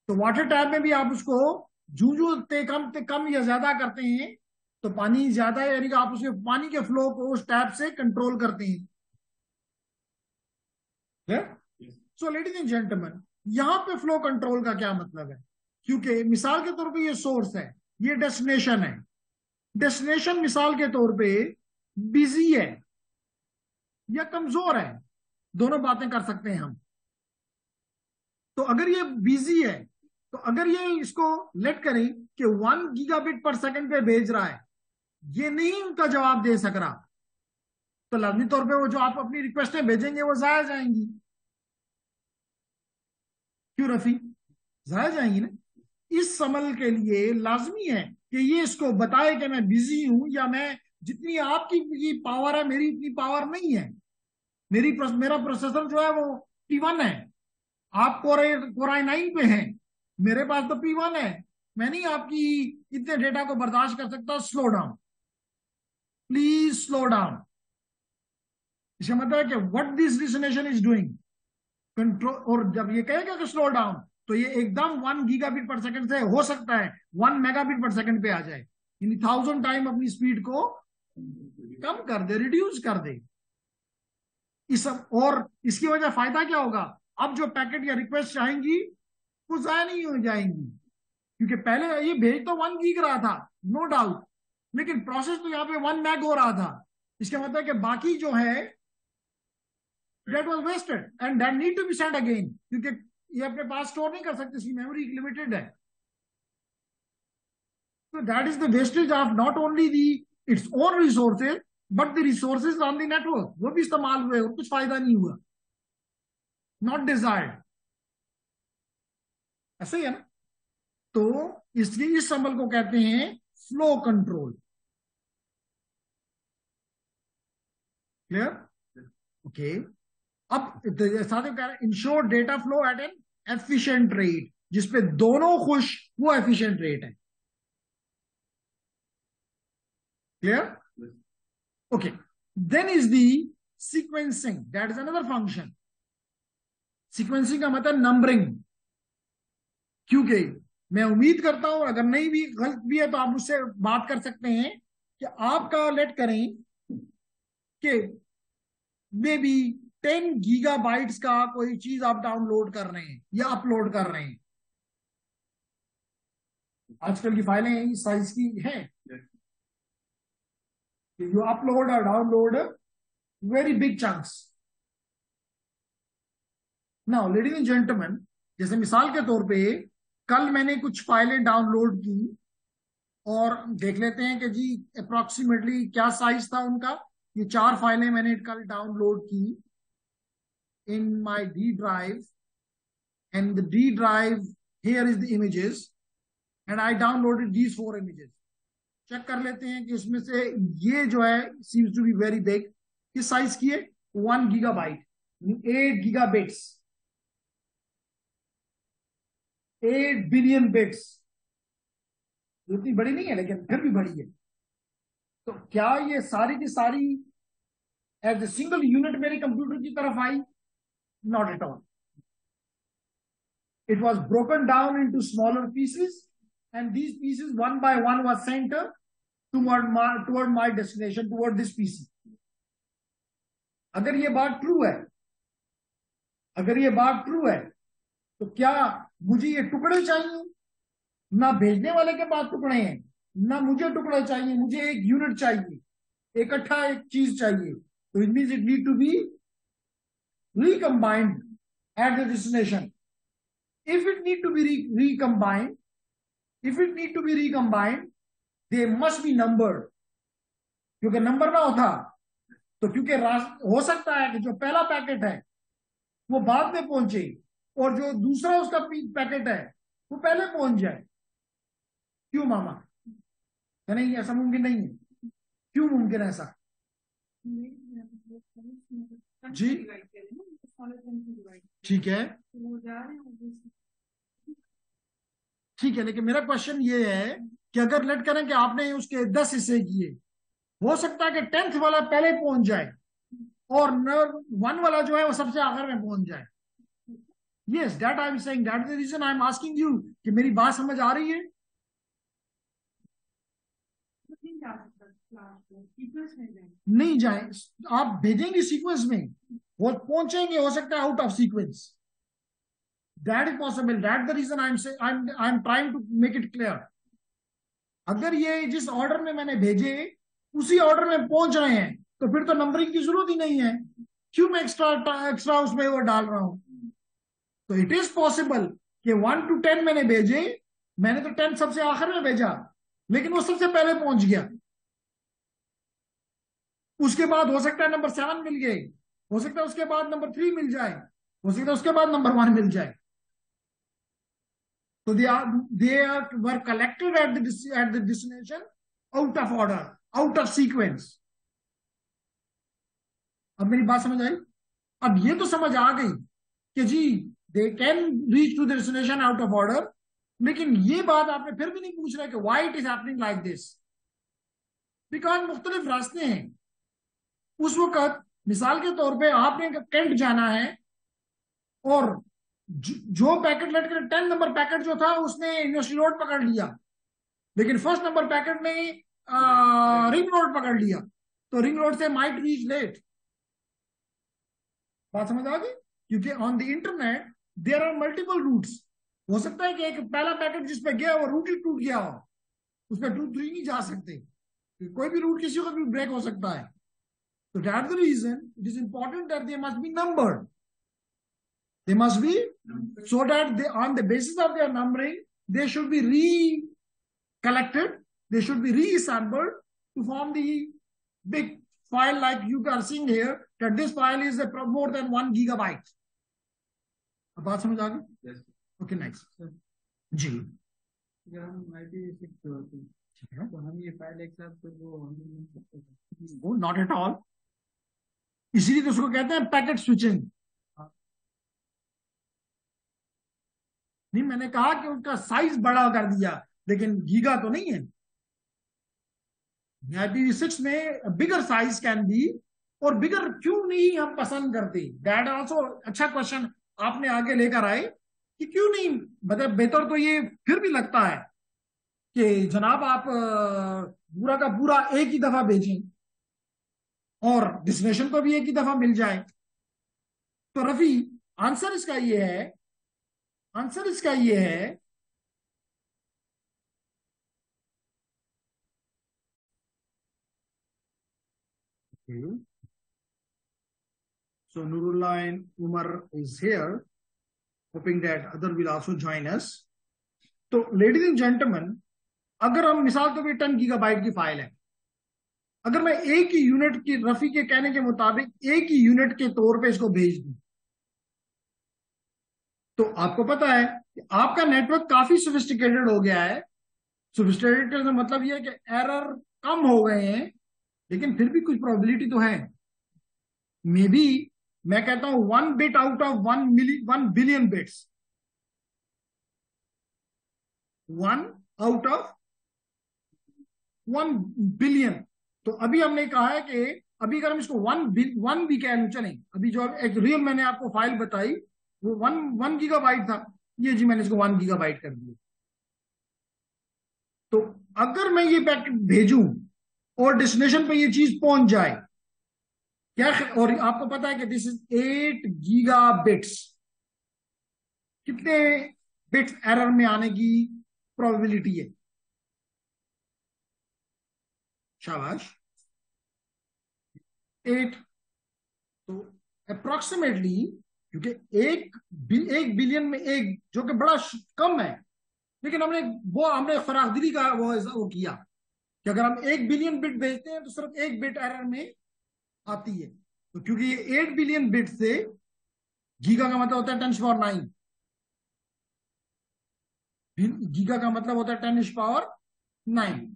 A: तो वाटर टैप में भी आप उसको जू जू ते कम या ज्यादा करते हैं तो पानी ज्यादा, यानी कि आप उसके पानी के फ्लो को उस टैप से कंट्रोल करते हैं। सो लेडीज एंड जेंटलमैन, यहां पे फ्लो कंट्रोल का क्या मतलब है? क्योंकि मिसाल के तौर पे ये सोर्स है, ये डेस्टिनेशन है। डेस्टिनेशन मिसाल के तौर पे बिजी है या कमजोर है, दोनों बातें कर सकते हैं हम। तो अगर ये बिजी है, तो अगर ये इसको लेट करें कि 1 गीगाबिट पर सेकंड पे भेज रहा है, ये नहीं उनका जवाब दे सक रहा, तो लाजमी तौर पे वो जो आप अपनी रिक्वेस्टें भेजेंगे वो जाया जाएंगी। क्यों रफी? जाया जाएंगी ना। इस अमल के लिए लाजमी है कि ये इसको बताए कि मैं बिजी हूं, या मैं जितनी आपकी पावर है मेरी इतनी पावर नहीं है। मेरा प्रोसेसर जो है वो P1 है, आप कोराई 9 पे हैं, मेरे पास तो P1 है। मैं नहीं आपकी इतने डेटा को बर्दाश्त कर सकता। Slow down, please slow down. इसका मतलब है कि what this destination is doing control. और जब ये कहेगा कि स्लो डाउन, तो ये एकदम 1 गीगाबिट पर सेकंड से हो सकता है 1 मेगाबिट पर सेकंड पे आ जाए, यानी 1000 टाइम अपनी स्पीड को कम कर दे, रिड्यूस कर दे। इस और इसकी वजह फायदा क्या होगा? अब जो पैकेट या रिक्वेस्ट आएंगी वो जाया नहीं हो जाएंगी, क्योंकि पहले ये भेज तो 1 गीग रहा था, नो डाउट, लेकिन प्रोसेस तो यहाँ पे 1 मैग हो रहा था। इसका मतलब है कि बाकी जो है that was wasted and that need to be send again, क्योंकि ये अपने पास स्टोर नहीं कर सकते, इसकी मेमोरी लिमिटेड है। तो that is the wastage of not only the its own resources but the resources on the network, वो भी इस्तेमाल हुए और कुछ फायदा नहीं हुआ, नॉट डिजायर्ड। ऐसा ही है ना? तो इसलिए इस अमल को कहते हैं फ्लो कंट्रोल। क्लियर? ओके। अब साथ में कह रहा है ensure data flow at an efficient rate, जिसपे दोनों खुश, वो एफिशिएंट रेट है। Clear? Okay. Then is the sequencing, that is another function. Sequencing का मतलब नंबरिंग। क्योंकि मैं उम्मीद करता हूं अगर नहीं भी गलत भी है तो आप मुझसे बात कर सकते हैं कि आपका लेट करें कि मे बी 10 गीगाबाइट्स का कोई चीज आप डाउनलोड कर रहे हैं या अपलोड कर रहे हैं। आजकल की फाइलें इस साइज की हैं, यू अपलोड और download very big chunks. Now ladies and gentleman, जैसे मिसाल के तौर पे कल मैंने कुछ फाइलें डाउनलोड की, और देख लेते हैं कि जी अप्रोक्सीमेटली क्या साइज था उनका। ये 4 फाइलें मैंने कल डाउनलोड की in my D drive, and the D drive, here is the images, and I downloaded these 4 images. Check कर लेते हैं कि उसमें से ये जो है seems to be very big. किस साइज की है? 1 GB, 8 GB, 8 बिलियन बिट्स। इतनी बड़ी नहीं है लेकिन फिर भी बड़ी है। तो क्या ये सारी की सारी एज ए सिंगल यूनिट मेरे कंप्यूटर की तरफ आई? Not at all. It was broken down into smaller pieces, and these pieces one by one was sent toward my destination, toward this PC. अगर ये बात ट्रू है, अगर ये बात ट्रू है, तो क्या मुझे ये टुकड़े चाहिए? ना भेजने वाले के पास टुकड़े हैं, ना मुझे टुकड़े चाहिए, मुझे एक यूनिट चाहिए, इकट्ठा एक चीज चाहिए। तो it means it need to be recombined at the destination. If it need to be recombined, they must be numbered. क्योंकि नंबर ना होता तो, क्योंकि हो सकता है कि जो पहला पैकेट है वो बाद में पहुंचे और जो दूसरा उसका पैकेट है वो पहले पहुंच जाए। क्यों मामा? नहीं, ऐसा मुमकिन नहीं है। क्यों मुमकिन है ऐसा? जी ठीक है, ठीक है, लेकिन मेरा क्वेश्चन ये है कि अगर लेट करें कि आपने उसके 10 हिस्से किए, हो सकता है कि 10th वाला पहले पहुंच जाए और 1 वाला जो है वो सबसे आखिर में पहुंच जाए। Yes, that I am saying, that is the reason I am asking you कि मेरी बात समझ आ रही है? नहीं जाए, आप भेजेंगे सीक्वेंस में, वो पहुंचेंगे, हो सकता है out of sequence. That is possible, that the reason I am trying to make it clear. अगर ये जिस ऑर्डर में मैंने भेजे उसी ऑर्डर में पहुंच रहे हैं तो फिर तो नंबरिंग की जरूरत ही नहीं है। क्यों मैं एक्स्ट्रा उसमें वो डाल रहा हूं? तो इट इज पॉसिबल कि 1 to 10 मैंने भेजे, मैंने तो 10 सबसे आखिर में भेजा, लेकिन वो सबसे पहले पहुंच गया। उसके बाद हो सकता है नंबर 7 मिल गए, हो सकता है उसके बाद नंबर 3 मिल जाए, हो सकता है उसके बाद नंबर 1 मिल जाए। तो they were collected at the destination out of order, out of sequence. अब मेरी बात समझ आई? अब ये तो समझ आ गई कि जी they can reach to the destination out of order, लेकिन ये बात आपने फिर भी नहीं पूछ रहा कि why it is happening like this. Because मुख्तलिफ रास्ते हैं। उस वक्त मिसाल के तौर पे आपने कैंट जाना है और जो पैकेट लेकर 10 नंबर पैकेट जो था उसने यूनिवर्सिटी रोड पकड़ लिया, लेकिन फर्स्ट नंबर पैकेट ने रिंग रोड पकड़ लिया, तो रिंग रोड से माइट रीच लेट। बात समझ आ गई? क्योंकि on the internet there are multiple routes. हो सकता है कि एक पहला पैकेट जिस पे गया वो रूट ही टूट गया हो, उस पर 2 3 नहीं जा सकते, कोई भी रूट किसी को भी ब्रेक हो सकता है। तो that the reason it is important that they must be numbered, they must be, so that they, on the basis of their numbering, they should be recollected, they should be reassembled to form the big file like you are seeing here, that this file is more than 1 GB. अब बात समझ आ गई? Okay next जी।
B: अगर हम IPv6
A: ठीक है,
B: तो हम ये फाइल एक साथ
A: वो नॉट एट ऑल, इसीलिए तो उसको कहते हैं पैकेट स्विचिंग। नहीं, मैंने कहा कि उसका साइज बड़ा कर दिया, लेकिन गीगा तो नहीं है। IPv6 में बिगर साइज कैन बी, और बिगर क्यों नहीं हम पसंद करते, दैट आल्सो अच्छा क्वेश्चन आपने आगे लेकर आए कि क्यों नहीं। मतलब बेहतर तो ये फिर भी लगता है कि जनाब आप पूरा का पूरा एक ही दफा भेजें और डेस्टिनेशन को भी एक ही दफा मिल जाए। तो रफी, आंसर इसका ये है, आंसर इसका ये है so Nurullah and Umar is here, hoping that other will also join us. तो लेडीज एंड जेंटलमैन, अगर हम मिसाल तो भी 10 GB की फाइल है, अगर मैं एक ही यूनिट की, रफी के कहने के मुताबिक एक ही यूनिट के तौर पे इसको भेज दूं, तो आपको पता है कि आपका नेटवर्क काफी सोफिस्टिकेटेड हो गया है। सोफिस्टिकेटेड का मतलब यह है कि एरर कम हो गए हैं, लेकिन फिर भी कुछ प्रोबेबिलिटी तो है। मे बी मैं कहता हूं 1 bit out of 1 billion bits, 1 out of 1 billion. तो अभी हमने कहा है कि अभी अगर हम इसको वन भी कह लूं, चलें, अभी जो एक रियल मैंने आपको फाइल बताई वो 1 गीगाबाइट था, ये जी मैंने इसको 1 गीगाबाइट कर दिया। तो अगर मैं ये पैकेट भेजूं और डेस्टिनेशन पे ये चीज पहुंच जाए, क्या, और आपको पता है कि दिस इज 8 गीगा बिट्स, कितने बिट्स एरर में आने की प्रोबेबिलिटी है? शाबाश, 8। तो अप्रोक्सीमेटली, क्योंकि एक बिलियन में एक, जो कि बड़ा कम है, लेकिन हमने फराखदिली का वो किया कि अगर हम 1 बिलियन बिट भेजते हैं तो सिर्फ 1 बिट एरर में आती है। तो क्योंकि ये 8 बिलियन बिट से, गीगा का मतलब होता है 10⁻9, गीगा का मतलब होता है 10⁻9।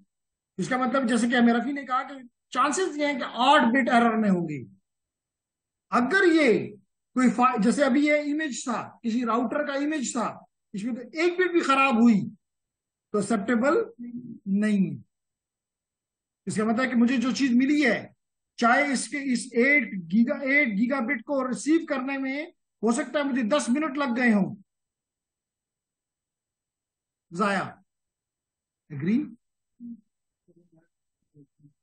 A: इसका मतलब जैसे कि रफी ने कहा कि चांसेस ये हैं कि 8 बिट एरर में होंगे। अगर ये जैसे अभी ये इमेज था, किसी राउटर का इमेज था, इसमें तो 1 बिट भी खराब हुई तो एक्सेप्टेबल नहीं है। इसका मतलब है कि मुझे जो चीज मिली है, चाहे इस 8 गीगाबिट को रिसीव करने में हो सकता है मुझे 10 मिनट लग गए हों, जाया। एग्री?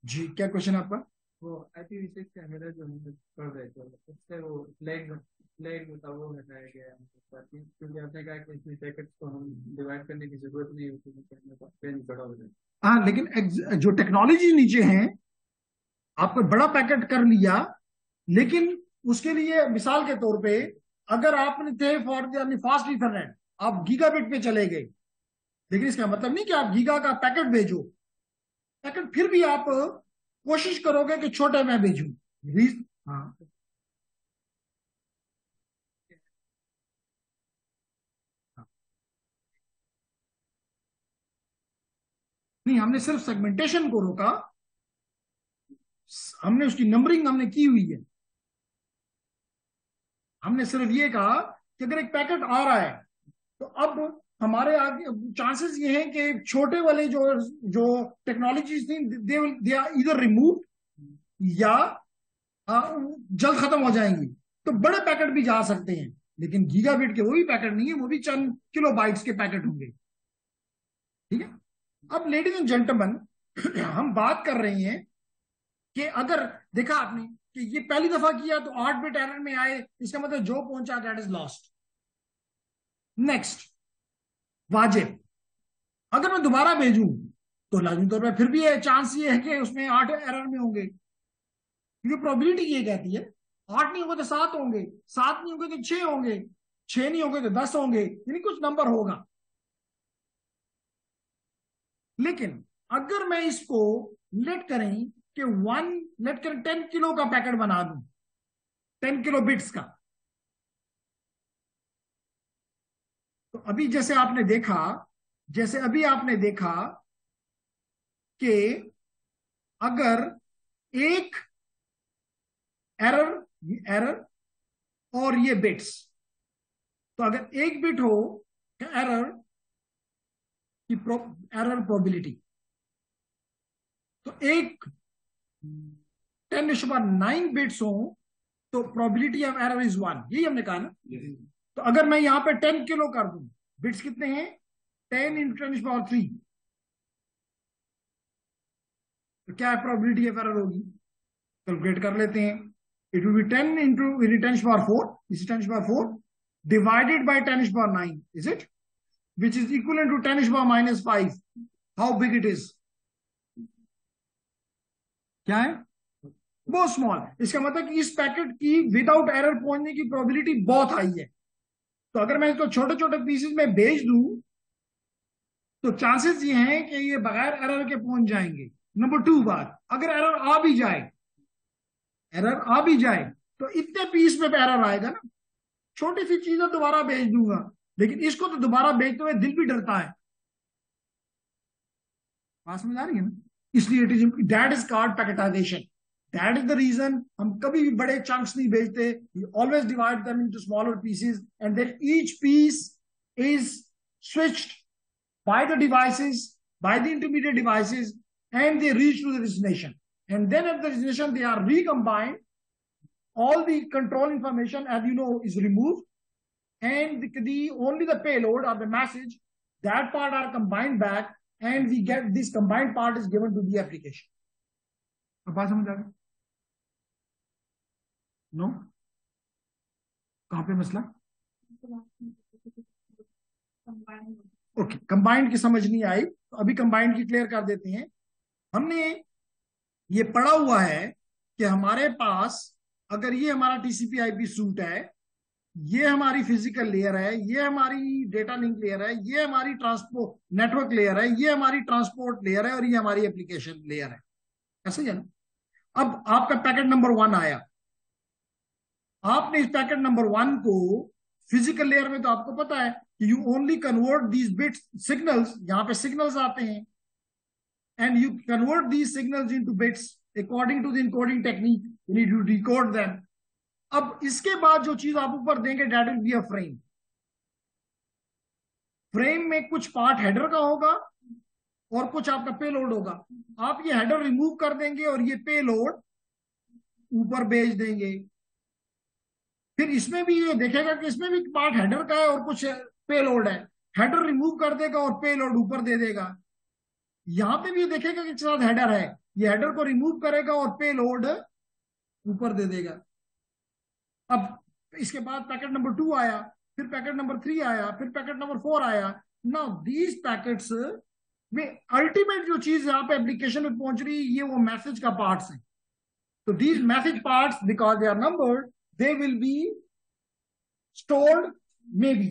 A: जी, क्या क्वेश्चन आपका?
B: वो IPv6 कैमरा जो हम कर रहे थे, उससे वो फ्लैग होता वो हटाया गया है ताकि, क्योंकि आपने कहा कि इसमें पैकेट्स को हम डिवाइड करने की जरूरत नहीं होती, कैमरे का पेन बड़ा हो जाए।
A: हाँ, लेकिन जो टेक्नोलॉजी नीचे है, आपको बड़ा पैकेट कर लिया, लेकिन उसके लिए मिसाल के तौर पे, अगर आपने थे फॉर फास्ट इथरनेट, आप गीगाबिट पे चले गए, लेकिन इसका मतलब नहीं कि आप गीगा का पैकेट भेजो। पैकेट फिर भी आप कोशिश करोगे कि छोटे में भेजूं। हाँ, हाँ। नहीं, हमने सिर्फ सेगमेंटेशन को रोका, हमने उसकी नंबरिंग हमने की हुई है। हमने सिर्फ ये कहा कि अगर एक पैकेट आ रहा है तो अब हमारे आगे चांसेस ये हैं कि छोटे वाले जो जो टेक्नोलॉजीज थी, दे आर इधर रिमूव या जल्द खत्म हो जाएंगी। तो बड़े पैकेट भी जा सकते हैं, लेकिन गीगाबिट के वो भी पैकेट नहीं है, वो भी चंद किलोबाइट्स के पैकेट होंगे। ठीक है? अब लेडीज एंड जेंटलमैन, हम बात कर रहे हैं कि अगर देखा आपने कि ये पहली दफा किया तो 8 बिट एरर में आए, इसका मतलब जो पहुंचा दैट इज लॉस्ट। नेक्स्ट, वाजिब, अगर मैं दोबारा भेजूं तो लाजमी तौर पर फिर भी चांस ये है कि उसमें 8 एरर में होंगे, क्योंकि प्रोबेबिलिटी ये कहती है 8 नहीं होंगे तो 7 होंगे, 7 नहीं होंगे तो 6 होंगे, 6 नहीं होंगे तो 10 होंगे, यानी कुछ नंबर होगा। लेकिन अगर मैं इसको लेट करें कि 10 किलो का पैकेट बना दूं, 10 किलो बिट्स का, तो अभी जैसे अभी आपने देखा कि अगर एक एरर और ये बिट्स, तो अगर 1 बिट हो एरर की एरर प्रोबेबिलिटी, तो एक 10⁹ बिट्स हो तो प्रोबेबिलिटी ऑफ एरर इज 1, यही हमने कहा ना। तो अगर मैं यहां पे 10 किलो कर दूं, बिट्स कितने हैं? 10 × 10⁻3, तो क्या प्रोबेबिलिटी ऑफ एरर होगी? कैलकुलेट कर लेते हैं। It will be 10 × 10⁻4, is 10⁻4 divided by 10⁻9, is it? Which is equivalent to 10⁻−5. How big it is? क्या है? बहुत स्मॉल। इसका मतलब कि इस पैकेट की विदाउट एरर पहुंचने की प्रोबेबिलिटी बहुत हाई है। तो अगर मैं इसको छोटे छोटे पीसेस में भेज दूं तो चांसेस ये हैं कि ये बगैर एरर के पहुंच जाएंगे। नंबर 2 बात, अगर एरर आ भी जाए, एरर आ भी जाए तो इतने पीस में एरर आएगा ना, छोटी सी चीजें दोबारा भेज दूंगा, लेकिन इसको तो दोबारा भेजते हुए दिल भी डरता है। बात समझ आ रही है ना? इसलिए it is that is called packetisation. That is the reason हम कभी भी बड़े चंक्स नहीं भेजते, we always divide them into smaller pieces and then each piece is switched by the devices, by the intermediate devices, and they reach to the destination. And then at the destination, they are recombined. All the control information, as you know, is removed, and the only the payload or the message, that part are combined back, and we get this combined part is given to the application. अब बात समझ आ गई? No? कहां पे मसला? Okay, combined की समझ नहीं आई तो अभी कंबाइंड की क्लियर कर देते हैं। हमने ये पढ़ा हुआ है कि हमारे पास अगर ये हमारा टीसीपी आईपी सूट है, ये हमारी फिजिकल लेयर है, ये हमारी डेटा लिंक लेयर है, ये हमारी ट्रांसपोर्ट नेटवर्क लेयर है, ये हमारी ट्रांसपोर्ट लेयर है, और ये हमारी एप्लीकेशन लेयर है। ऐसे ही है ना? अब आपका पैकेट नंबर 1 आया, आपने इस पैकेट नंबर 1 को फिजिकल लेयर में, तो आपको पता है कि you only convert these bits signals, यहां पे सिग्नल्स आते हैं, and you convert these signals into bits according to the encoding technique. You need to decode them. अब इसके बाद जो चीज आप ऊपर देंगे, that will be a frame. Frame में कुछ पार्ट हेडर का होगा और कुछ आपका पेलोड होगा। आप ये हेडर रिमूव कर देंगे और ये पेलोड ऊपर भेज देंगे। फिर इसमें भी ये देखेगा कि इसमें भी पार्ट हेडर का है और कुछ पेलोड है, हेडर रिमूव कर देगा और पेलोड ऊपर दे देगा। यहां पे भी देखेगा कि साथ हेडर है, ये हेडर को रिमूव करेगा और पेलोड ऊपर दे देगा। अब इसके बाद पैकेट नंबर 2 आया, फिर पैकेट नंबर 3 आया, फिर पैकेट नंबर 4 आया। नाउ दीज पैकेट्स में अल्टीमेट जो चीज यहाँ पे एप्लीकेशन में पहुंच रही है, ये वो मैसेज का पार्ट्स है। तो these message parts, because they are numbered, they will be stored, may be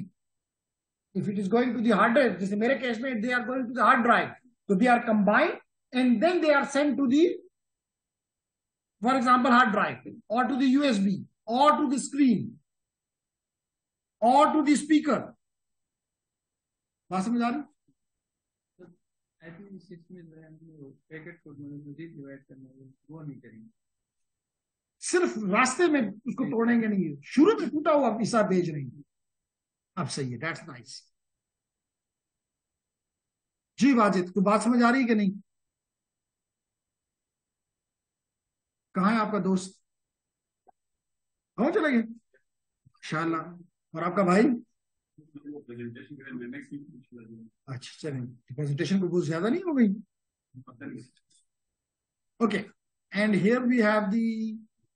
A: if it is going to the hard drive, जैसे मेरे केस में they are going to the hard drive, so they are combined and then they are sent to the, for example, hard drive, or to the USB, or to the screen, or to the speaker. बात समझ आ रही?
B: I think system में packet को divide करना है, वो नहीं करेंगे,
A: सिर्फ रास्ते में उसको तोड़ेंगे नहीं, शुरू में टूटा हुआ पिसा भेज रही है। अब सही है, दैट्स नाइस। जी वाजिद, को बात समझ आ रही है कि नहीं? कहाँ है आपका दोस्त? कहाँ चले गए? माशाल्लाह। और आपका भाई? अच्छा चलें, प्रेजेंटेशन को कुछ ज्यादा नहीं हो गई? Okay, and here we have the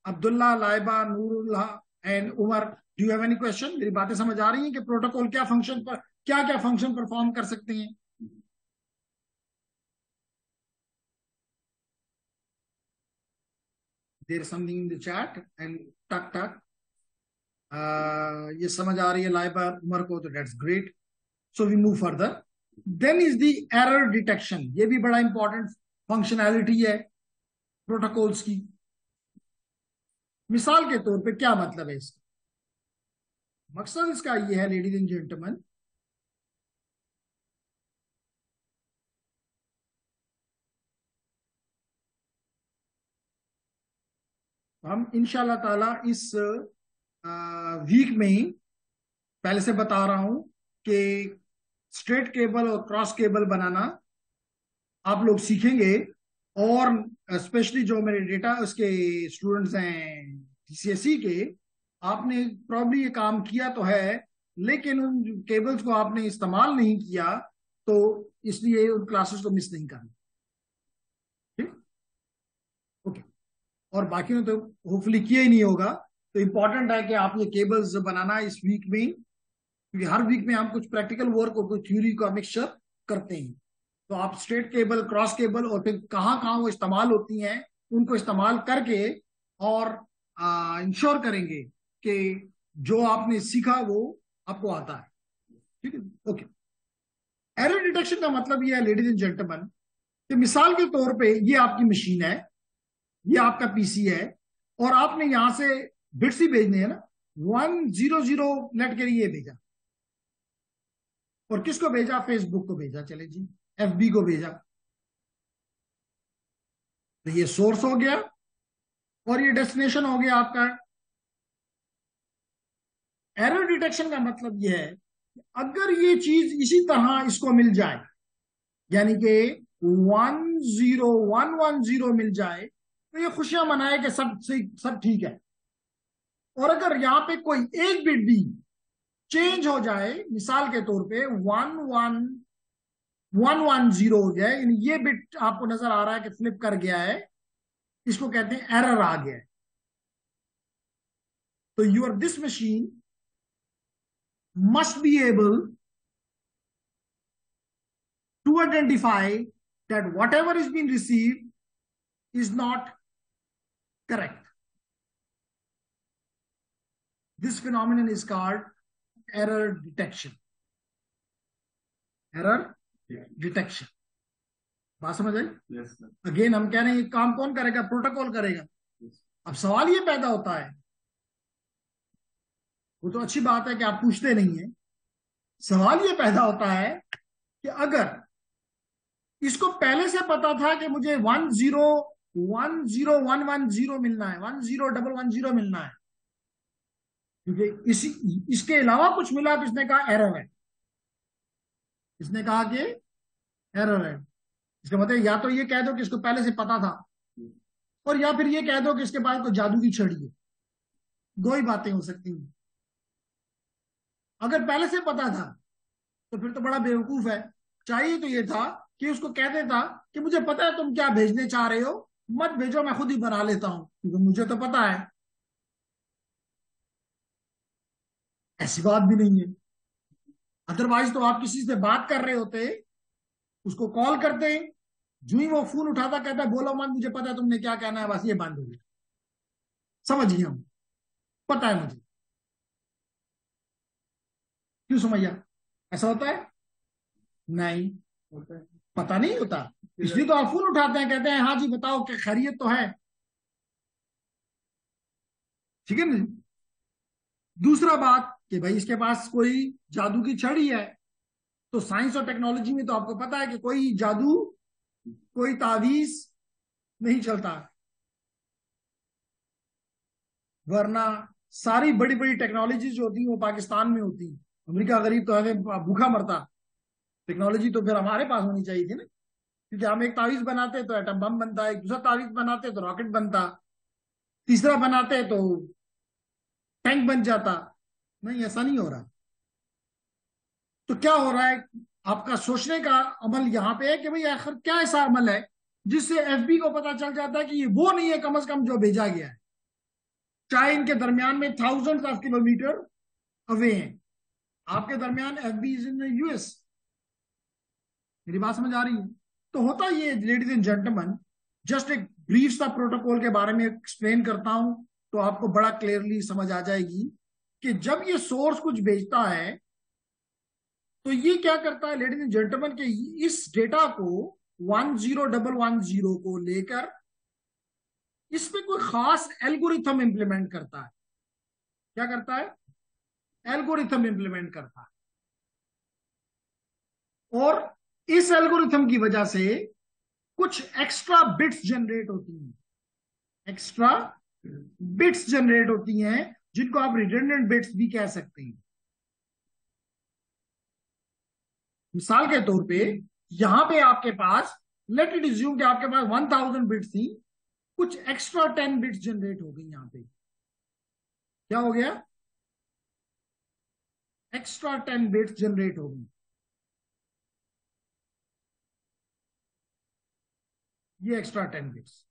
A: Abdullah, Laiba, Noorullah and Umar. Do you have any question? मेरी बातें समझ आ रही हैं कि प्रोटोकॉल क्या फंक्शन पर, क्या क्या फंक्शन परफॉर्म कर सकते हैं? There something in the chat and टक टक, ये समझ आ रही है लाइबा, उमर को, तो that's great. So we move further. Then is the error detection, ये भी बड़ा इंपॉर्टेंट फंक्शनैलिटी है प्रोटोकॉल्स की। मिसाल के तौर पे क्या मतलब है इसका? मकसद इसका ये है, लेडीज एंड जेंटलमैन, हम इंशाल्लाह ताला इस वीक में ही, पहले से बता रहा हूं कि स्ट्रेट केबल और क्रॉस केबल बनाना आप लोग सीखेंगे। और स्पेशली जो मेरे डेटा उसके स्टूडेंट्स हैं सीएसई के, आपने प्रॉब्ली ये काम किया तो है, लेकिन उन केबल्स को आपने इस्तेमाल नहीं किया, तो इसलिए उन क्लासेस को मिस नहीं करना। ठीक, ओके। और बाकी ने तो होपफुली किया ही नहीं होगा, तो इंपॉर्टेंट है कि आप ये केबल्स बनाना इस वीक में, क्योंकि हर वीक में हम कुछ प्रैक्टिकल वर्क और कुछ थ्योरी का मिक्सचर करते हैं। तो आप स्ट्रेट केबल, क्रॉस केबल, और फिर कहाँ कहाँ वो इस्तेमाल होती हैं, उनको इस्तेमाल करके और इंश्योर करेंगे कि जो आपने सीखा वो आपको आता है। ठीक है, ओके। एरर डिटेक्शन का मतलब ये है, लेडीज एंड जेंटलमैन, कि मिसाल के तौर पे ये आपकी मशीन है, ये आपका पीसी है, और आपने यहां से बिट्स ही भेजने हैं ना, 100 लेट के लिए भेजा, और किसको भेजा? फेसबुक को भेजा, चले जी, एफबी को भेजा। तो ये सोर्स हो गया और ये डेस्टिनेशन हो गया आपका। एरर डिटेक्शन का मतलब यह है कि अगर ये चीज इसी तरह इसको मिल जाए, यानी कि 10110 मिल जाए, तो ये खुशियां मनाए कि सब सही, सब ठीक है। और अगर यहां पे कोई एक बिट भी चेंज हो जाए, मिसाल के तौर पे 11110 हो जाए, यानी ये बिट आपको नजर आ रहा है कि फ्लिप कर गया है, इसको कहते हैं एरर आ गया है। तो your this machine must be able to identify that whatever is being received is not correct. This phenomenon is called error detection. Error detection. बात समझ आई?
B: Yes, sir.
A: अगेन हम कह रहे हैं, काम कौन करेगा? प्रोटोकॉल करेगा।
B: Yes.
A: अब सवाल ये पैदा होता है, वो तो अच्छी बात है कि आप पूछते नहीं है, सवाल ये पैदा होता है कि अगर इसको पहले से पता था कि मुझे 10110 मिलना है, 10110 मिलना है, क्योंकि इसके अलावा कुछ मिला, तो इसने कहा एरर है, इसने कहा कि एरर है। इसका मतलब या तो ये कह दो कि इसको पहले से पता था, और या फिर ये कह दो कि इसके पास कोई जादू की छड़ी है। दो ही बातें हो सकती हैं। अगर पहले से पता था तो फिर तो बड़ा बेवकूफ है। चाहिए तो ये था कि उसको कह देता कि मुझे पता है तुम क्या भेजने चाह रहे हो, मत भेजो, मैं खुद ही बना लेता हूं, क्योंकि मुझे तो पता है। ऐसी बात भी नहीं है। अदरवाइज तो आप किसी से बात कर रहे होते, उसको कॉल करते, जो ही वो फोन उठाता कहता बोलो मत, मुझे पता है तुमने क्या कहना है, बस ये बंद हो गया। समझ गया हूं, पता है मुझे। क्यों समझिया? ऐसा होता है? नहीं,
B: होता है।
A: पता नहीं होता, इसलिए तो आप फोन उठाते हैं, कहते हैं हाँ जी बताओ क्या खैरियत तो है। ठीक है ना जी? दूसरा बात कि भाई इसके पास कोई जादू की छड़ी है, तो साइंस और टेक्नोलॉजी में तो आपको पता है कि कोई जादू, कोई तावीज नहीं चलता। वरना सारी बड़ी बड़ी टेक्नोलॉजी जो होती है वो पाकिस्तान में होती है। अमेरिका गरीब तो है भूखा मरता। टेक्नोलॉजी तो फिर हमारे पास होनी चाहिए थी ना, क्योंकि हम एक तावीज बनाते तो एटम बम बनता, एक दूसरा तावीज बनाते तो रॉकेट बनता, तीसरा बनाते तो टैंक बन जाता। नहीं, ऐसा नहीं हो रहा। तो क्या हो रहा है? आपका सोचने का अमल यहां पे है कि भाई आखिर क्या ऐसा अमल है जिससे एफबी को पता चल जाता है कि ये वो नहीं है कम से कम जो भेजा गया है, चाहे इनके दरमियान में थाउजेंड ऑफ किलोमीटर अवे हैं। आपके दरमियान एफबी इज इन यूएस। मेरी बात समझ आ रही है? तो होता ये, लेडीज एंड जेंटलमैन, जस्ट एक ब्रीफ सा प्रोटोकॉल के बारे में एक्सप्लेन करता हूं, तो आपको बड़ा क्लियरली समझ आ जाएगी कि जब ये सोर्स कुछ भेजता है तो ये क्या करता है लेडीज एंड जेंटलमैन, के इस डेटा को 10110 को लेकर इसमें कोई खास एल्गोरिथम इंप्लीमेंट करता है। क्या करता है? एल्गोरिथम इंप्लीमेंट करता है। और इस एल्गोरिथम की वजह से कुछ एक्स्ट्रा बिट्स जनरेट होती हैं, एक्स्ट्रा बिट्स जनरेट होती हैं, जिनको आप रिडंडेंट बिट्स भी कह सकते हैं। मिसाल के तौर पे यहां पे आपके पास, लेट इट इज्यूम कि आपके पास 1000 बिट्स थी, कुछ एक्स्ट्रा 10 बिट्स जनरेट हो गई। यहां पे क्या हो गया? एक्स्ट्रा 10 बिट्स जनरेट हो गई। ये एक्स्ट्रा 10 बिट्स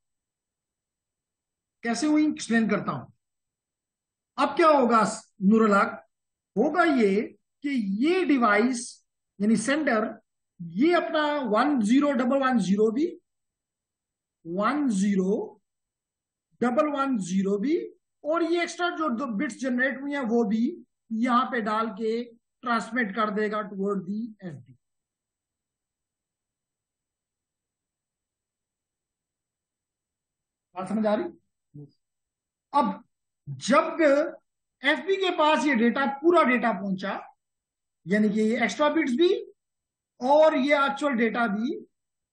A: कैसे हुई, एक्सप्लेन करता हूं। अब क्या होगा नूरलाग? होगा ये कि ये डिवाइस यानी सेंडर, ये अपना 10110 भी, 10110 भी, और ये एक्स्ट्रा जो बिट्स जनरेट हुई हैं वो भी यहां पे डाल के ट्रांसमिट कर देगा टुवर्ड दी एफबी। बात समझ आ रही? अब जब एफबी के पास ये डेटा, पूरा डेटा पहुंचा, यानी कि ये एक्स्ट्रा बिट्स भी और ये एक्चुअल डेटा भी,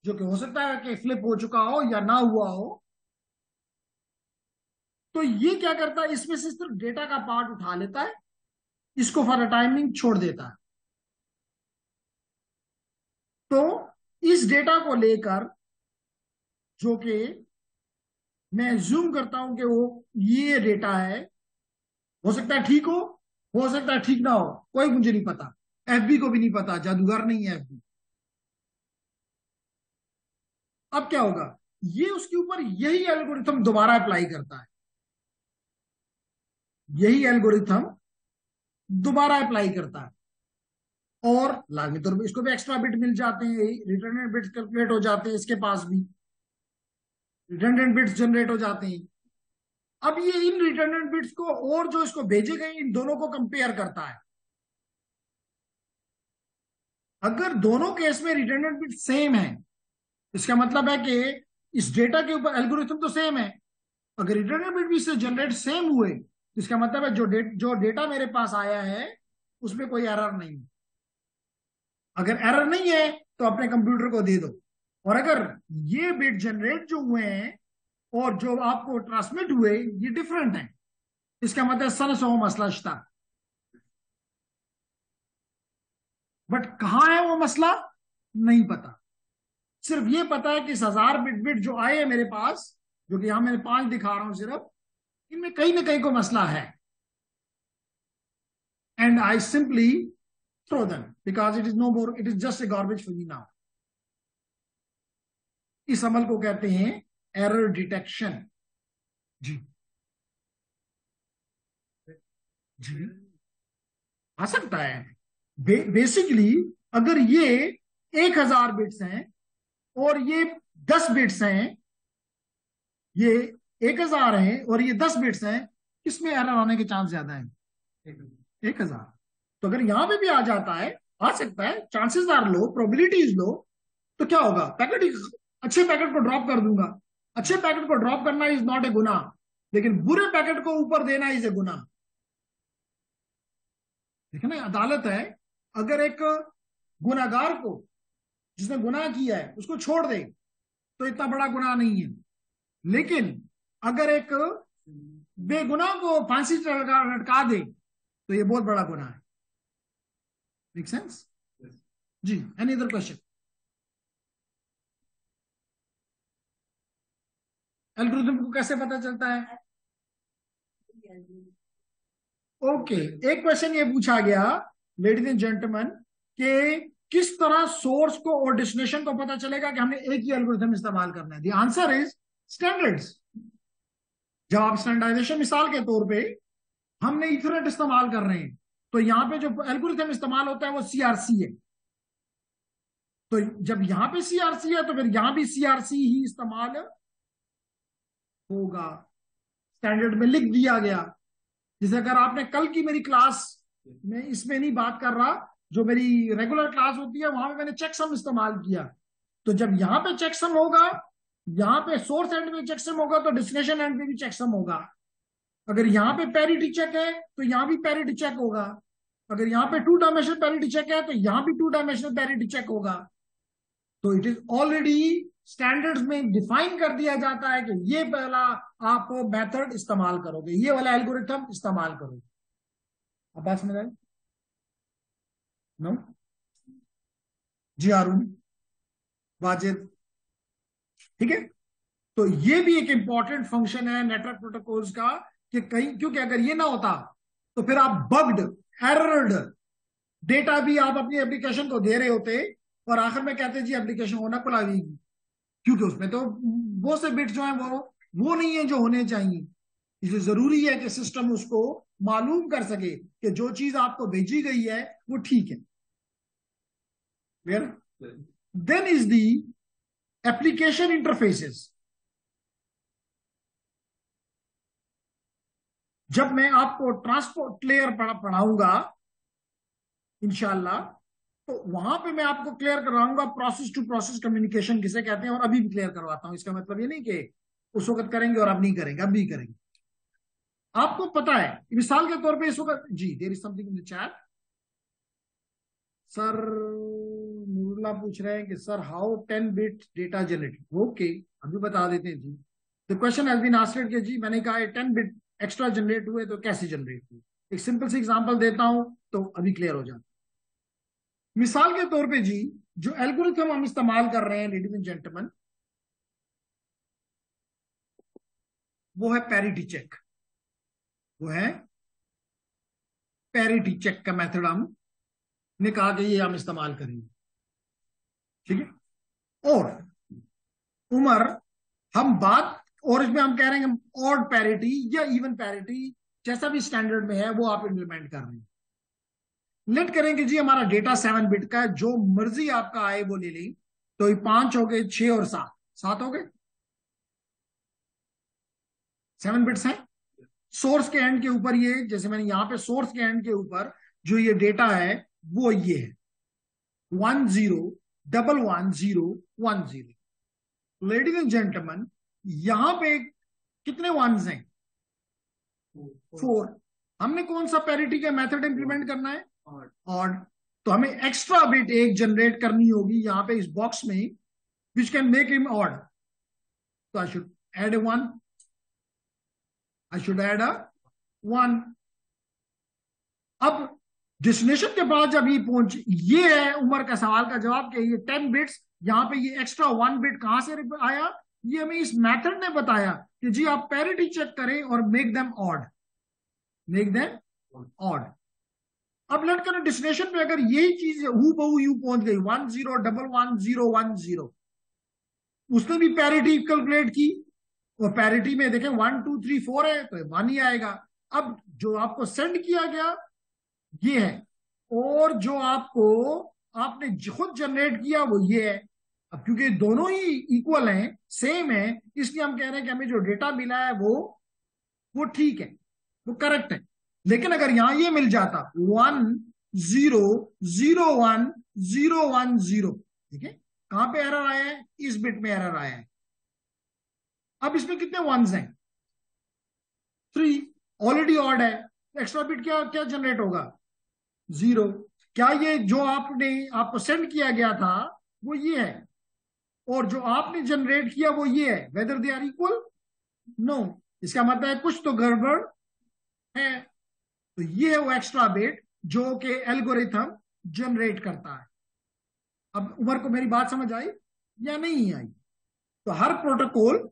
A: जो कि हो सकता है कि फ्लिप हो चुका हो या ना हुआ हो, तो ये क्या करता है, इसमें से सिर्फ डेटा का पार्ट उठा लेता है, इसको फॉर अ टाइमिंग छोड़ देता है। तो इस डेटा को लेकर, जो कि मैं जूम करता हूं कि वो ये डेटा है, हो सकता है ठीक हो सकता है ठीक ना हो, कोई मुझे नहीं पता, एफबी को भी नहीं पता, जादूगर नहीं है एफबी। अब क्या होगा, ये उसके ऊपर यही एल्गोरिथम दोबारा अप्लाई करता है, यही एल्गोरिथम दोबारा अप्लाई करता है, और लाजमी तौर पर इसको भी एक्स्ट्रा बिट मिल जाते हैं, रिटर्न बिट्स कैलकुलेट हो जाते हैं, इसके पास भी रिटर्न बिट्स जनरेट हो जाते हैं। अब ये इन रिटर्न बिट्स को और जो इसको भेजे गए इन दोनों को कंपेयर करता है। अगर दोनों केस में रिटर्न बिट सेम है, इसका मतलब है कि इस डेटा के ऊपर एल्गोरिथम तो सेम है। अगर रिटर्न बिट भी इससे जनरेट सेम हुए, तो इसका मतलब है जो डेटा मेरे पास आया है उसमें कोई एरर नहीं है। अगर एरर नहीं है तो अपने कंप्यूटर को दे दो। और अगर ये बिट जनरेट जो हुए हैं और जो आपको ट्रांसमिट हुए ये डिफरेंट है, इसका मतलब सन सो मसला था। बट कहां है वो मसला, नहीं पता। सिर्फ ये पता है कि इस 1000 बिट जो आए हैं मेरे पास, जो कि यहां मैंने 5 दिखा रहा हूं सिर्फ, इनमें कहीं ना कहीं को मसला है, and I simply throw them because it is no more, it is just a garbage for me now. इस अमल को कहते हैं एरर डिटेक्शन। जी जी, आ सकता है। बेसिकली अगर ये 1000 बिट्स हैं और ये 10 बिट्स हैं, ये 1000 हैं और ये 10 बिट्स हैं, किसमें एरर आने के चांस ज्यादा है? 1000। तो अगर यहां पे भी आ जाता है, आ सकता है, चांसेस आर लो, प्रोबेबिलिटीज लो, तो क्या होगा, पैकेट, अच्छे पैकेट को ड्रॉप कर दूंगा। अच्छे पैकेट को ड्रॉप करना इज नॉट ए गुनाह, लेकिन बुरे पैकेट को ऊपर देना इज ए गुनाह। देखो ना, अदालत है, अगर एक गुनाहगार को, जिसने गुनाह किया है, उसको छोड़ दे तो इतना बड़ा गुनाह नहीं है, लेकिन अगर एक बेगुनाह को फांसी लटका दे तो ये बहुत बड़ा गुनाह है। Make sense? जी, एनी अदर क्वेश्चन? एल्गोरिथम को कैसे पता चलता है? ओके, एक क्वेश्चन ये पूछा गया, लेडीज एंड जेंटलमैन, कि किस तरह सोर्स को और डेस्टिनेशन को पता चलेगा कि हमने एक ही एल्गोरिथम इस्तेमाल करना है? The answer is standards. जब आप स्टैंडर्डाइजेशन, मिसाल के तौर पे हमने इथरनेट इस्तेमाल कर रहे हैं, तो यहां पे जो एल्गोरिथम इस्तेमाल होता है वो सीआरसी है। तो जब यहां पे सीआरसी है तो फिर यहां भी सीआरसी ही इस्तेमाल होगा, स्टैंडर्ड में लिख दिया गया। जैसे अगर आपने कल की मेरी क्लास में, इसमें नहीं बात कर रहा, जो मेरी रेगुलर क्लास होती है वहां पे मैंने चेकसम इस्तेमाल किया, तो जब यहां पे चेकसम होगा, यहां पे सोर्स एंड में चेकसम होगा, तो डेस्टिनेशन एंड पे भी चेकसम होगा। अगर यहाँ पे पैरिटी चेक है तो यहां भी पैरिटी चेक होगा। अगर यहाँ पे 2 डायमेंशनल पैरिटी चेक है तो यहां भी 2 डायमेंशनल पैरिटी चेक होगा। तो इट इज ऑलरेडी स्टैंडर्ड्स में डिफाइन कर दिया जाता है कि ये पहला आप मेथड इस्तेमाल करोगे, ये वाला एल्गोरिथम इस्तेमाल करोगे। अब बात समझ आई? नो? जी अरुण, वाजिद, ठीक है। तो ये भी एक इंपॉर्टेंट फंक्शन है नेटवर्क प्रोटोकॉल्स का, कि कहीं, क्योंकि अगर ये ना होता तो फिर आप बग्ड, एरर्ड डेटा भी आप अपनी एप्लीकेशन को दे रहे होते, और आखिर में कहते जी एप्लीकेशन होना खुलाएगी, क्योंकि उसमें तो वो से बिट जो है वो नहीं है जो होने चाहिए। इसलिए जरूरी है कि सिस्टम उसको मालूम कर सके कि जो चीज आपको भेजी गई है वो ठीक है। Then is the application interfaces. जब मैं आपको ट्रांसपोर्ट लेयर पढ़ाऊंगा इंशाल्लाह, तो वहां पे मैं आपको क्लियर करवाऊंगा प्रोसेस टू प्रोसेस कम्युनिकेशन किसे कहते हैं, और अभी भी क्लियर करवाता हूं। इसका मतलब ये नहीं कि उस वक्त करेंगे और अब नहीं करेंगे, अब भी करेंगे। आपको पता है, मिसाल के तौर पे इस वक्त, जी there is something in the chat. Sir Noorullah पूछ रहे हैं कि sir how 10 bit data generate. Okay, अभी बता देते हैं जी। The question has been asked कि जी मैंने कहा 10 बिट एक्स्ट्रा जनरेट हुए तो कैसे जनरेट हुए। एक सिंपल सी एग्जांपल देता हूं तो अभी क्लियर हो जाता। मिसाल के तौर पे जी, जो एल्गोरिथम हम इस्तेमाल कर रहे हैं लेडीज एंड जेंटलमैन, वो है पैरिटी चेक। वो है पैरिटी चेक का मेथड हमने कहा कि ये हम इस्तेमाल करेंगे, ठीक है। और उमर, हम बात, और इसमें हम कह रहे हैं ऑड पैरिटी या इवन पैरिटी, जैसा भी स्टैंडर्ड में है वो आप इंप्लीमेंट कर रहे हैं। लेट करेंगे जी हमारा डेटा 7 बिट का है, जो मर्जी आपका आए वो ले ली। तो ये 5 हो गए, 6 और 7, 7 हो गए, 7 बिट्स हैं। सोर्स के एंड के ऊपर ये, जैसे मैंने यहां पे सोर्स के एंड के ऊपर जो ये डेटा है वो ये है 10111010। लेडीज एंड जेंटलमैन, यहां पे कितने वंस हैं? 4। हमने कौन सा पैरिटी का मेथड इंप्लीमेंट करना है? ऑड। तो हमें एक्स्ट्रा बिट एक जनरेट करनी होगी यहां पे इस बॉक्स में, which can make him odd. तो I should add a 1, I should add a 1। अब डेस्टिनेशन के बाद जब ये पहुंच, ये है उमर का सवाल का जवाब कि ये 10 बिट्स, यहां पे ये एक्स्ट्रा 1 बिट कहां से आया? ये हमें इस मेथड ने बताया कि जी आप पैरिटी चेक करें और make them odd, make them odd. अब लेट करें डेस्टिनेशन पे अगर यही चीज हु बहु यू पहुंच गई 10111010, उसने भी पैरिटी कैलकुलेट की, और पैरिटी में देखें 1 2 3 4 है तो 1 ही आएगा। अब जो आपको सेंड किया गया ये है, और जो आपको आपने खुद जनरेट किया वो ये है। अब क्योंकि दोनों ही इक्वल हैं, सेम है, इसलिए हम कह रहे हैं कि हमें जो डेटा मिला है वो ठीक है, वो करेक्ट है। लेकिन अगर यहां ये मिल जाता 10010110, ठीक है, कहां पे एरर आया है? इस बिट में एरर आया है। अब इसमें कितने वंस हैं? 3। ऑलरेडी ऑड है, एक्स्ट्रा बिट क्या क्या जनरेट होगा? 0। क्या ये जो आपको सेंड किया गया था वो ये है, और जो आपने जनरेट किया वो ये है, whether they are equal? No. इसका मतलब है कुछ तो गड़बड़ है। तो ये है वो एक्स्ट्रा बिट जो कि एल्गोरिथम जनरेट करता है। अब उमर को मेरी बात समझ आई या नहीं आई? तो हर प्रोटोकॉल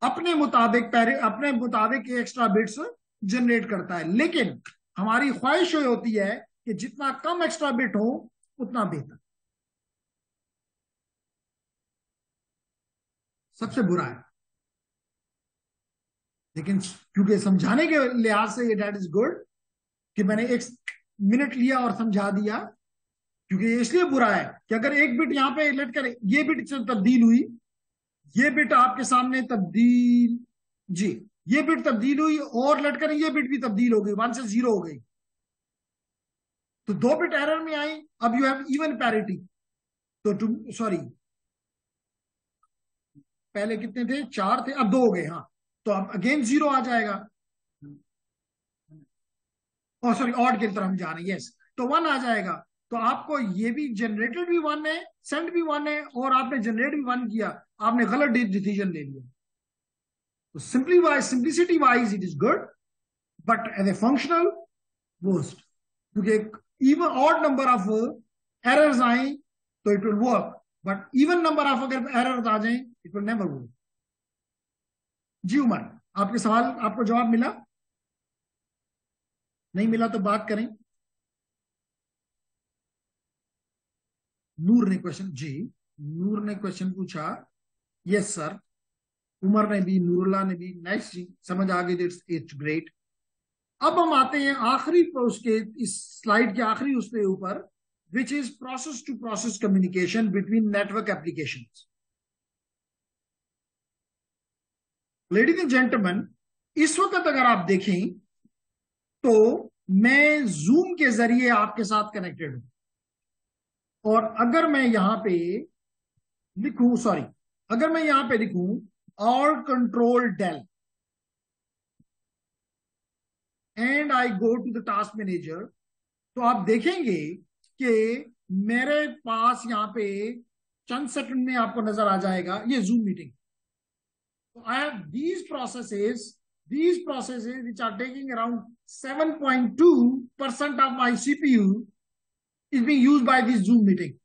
A: अपने मुताबिक एक्स्ट्रा बिट्स जनरेट करता है, लेकिन हमारी ख्वाहिश ये होती है कि जितना कम एक्स्ट्रा बिट हो उतना बेहतर। सबसे बुरा है, लेकिन क्योंकि समझाने के लिहाज से ये डेट इज गुड कि मैंने 1 मिनट लिया और समझा दिया। क्योंकि इसलिए बुरा है कि अगर एक बिट यहां पे लेट कर ये बिट से तब्दील हुई, ये बिट आपके सामने तब्दील, जी ये बिट तब्दील हुई, और लेट करें ये बिट भी तब्दील हो गई, 1 से 0 हो गई, तो 2 बिट एरर में आई। अब यू हैव इवन पैरिटी, तो सॉरी, पहले कितने थे? 4 थे, अब 2 हो गए। हाँ, तो अब अगेन 0 आ जाएगा। और सॉरी, ऑड की तरफ हम जा रहे हैं, यस, तो 1 आ जाएगा। तो आपको ये भी जनरेटेड भी 1 है, सेंड भी 1 है, और आपने जनरेट भी 1 किया, आपने गलत डिसीजन ले लिया। तो simplicity wise it is good, but as a functional worst. क्योंकि even odd number of errors आए तो it will work, but even number of अगर एरर्स आ जाए इट विल नेवर वर्क। जी उमर, आपके सवाल, आपको जवाब मिला? नहीं मिला तो बात करें। नूर ने क्वेश्चन, जी नूर ने क्वेश्चन पूछा, यस सर। उमर ने भी, नूरुल्लाह ने भी, नाइस जी, समझ आ गई, इट्स ग्रेट। अब हम आते हैं आखिरी उसके, इस स्लाइड के आखिरी उसके ऊपर, which is process to process communication between network applications. Ladies and gentleman, इस वक्त अगर आप देखें तो मैं जूम के जरिए आपके साथ कनेक्टेड हूं, और अगर मैं यहां पे लिखूं, सॉरी, अगर मैं यहां पे लिखूं Alt Control Del, and I go to the task manager, तो आप देखेंगे कि मेरे पास यहाँ पे चंद सेकंड में आपको नजर आ जाएगा ये zoom meeting. So I have these processes which are taking around 7.2% of my CPU is being used by this Zoom meeting.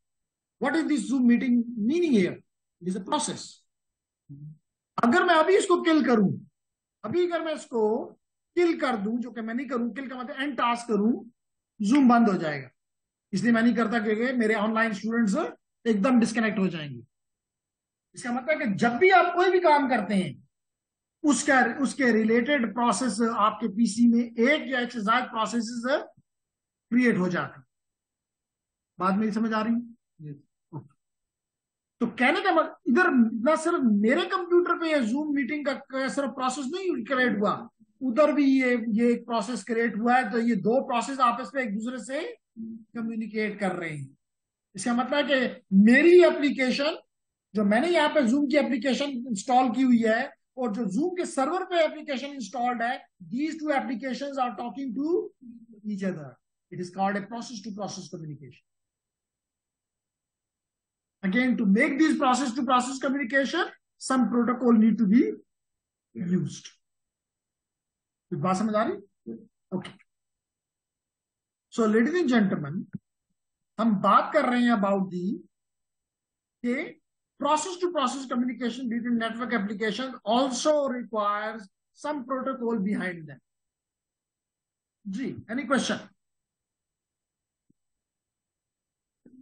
A: What is this Zoom meeting meaning here? It is a process. अगर मैं अभी इसको किल करूं, अभी अगर मैं इसको किल कर दूं, जो कि मैं नहीं करूं, किल का मतलब एंड टास्क करूं, जूम बंद हो जाएगा. इसलिए मैं नहीं करता क्योंकि मेरे ऑनलाइन स्टूडेंट्स एकदम डिस्कनेक्ट हो जाएंगे. इसका मतलब है कि जब भी आप कोई भी काम करते हैं उसका उसके रिलेटेड प्रोसेस आपके पीसी में एक या एक से ज्यादा प्रोसेसेस क्रिएट हो जाते हैं. बात मेरी समझ आ रही है? तो कहने का मतलब इधर ना सिर्फ मेरे कंप्यूटर पे ये जूम मीटिंग का सिर्फ प्रोसेस नहीं क्रिएट हुआ, उधर भी ये एक प्रोसेस क्रिएट हुआ है. तो ये दो प्रोसेस आपस में एक दूसरे से कम्युनिकेट कर रहे हैं. इसका मतलब है कि मेरी एप्लीकेशन, जो मैंने यहाँ पे जूम की एप्लीकेशन इंस्टॉल की हुई है, और जो जूम के सर्वर पे एप्लीकेशन इंस्टॉल्ड है, these two applications are talking to each other. It is called a process to process communication. Again, to make these process to process communication, some protocol need to be used. बात समझ आ रही? Okay. So ladies and gentleman, हम बात कर रहे हैं about the के process to process communication between network applications also requires some protocol behind them. Ji, any question?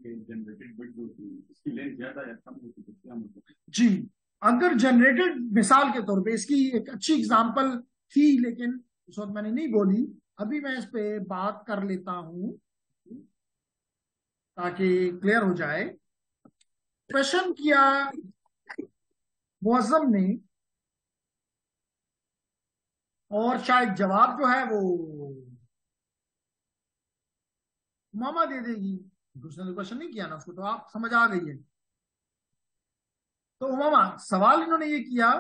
C: Generated bit होती है, इसकी लेंथ ज्यादा या कम होती है, क्या मतलब?
A: जी, अगर जनरेटेड, मिसाल के तौर पे इसकी एक अच्छी एग्जांपल थी लेकिन उस वक्त मैंने नहीं बोली, अभी मैं इस पे बात कर लेता हूं ताकि क्लियर हो जाए. क्वेश्चन किया मुअज्जम ने और शायद जवाब जो है वो मामा दे देगी. दूसरे ने क्वेश्चन नहीं किया ना, उसको तो आप समझ आ गई है. तो मामा, सवाल इन्होंने ये किया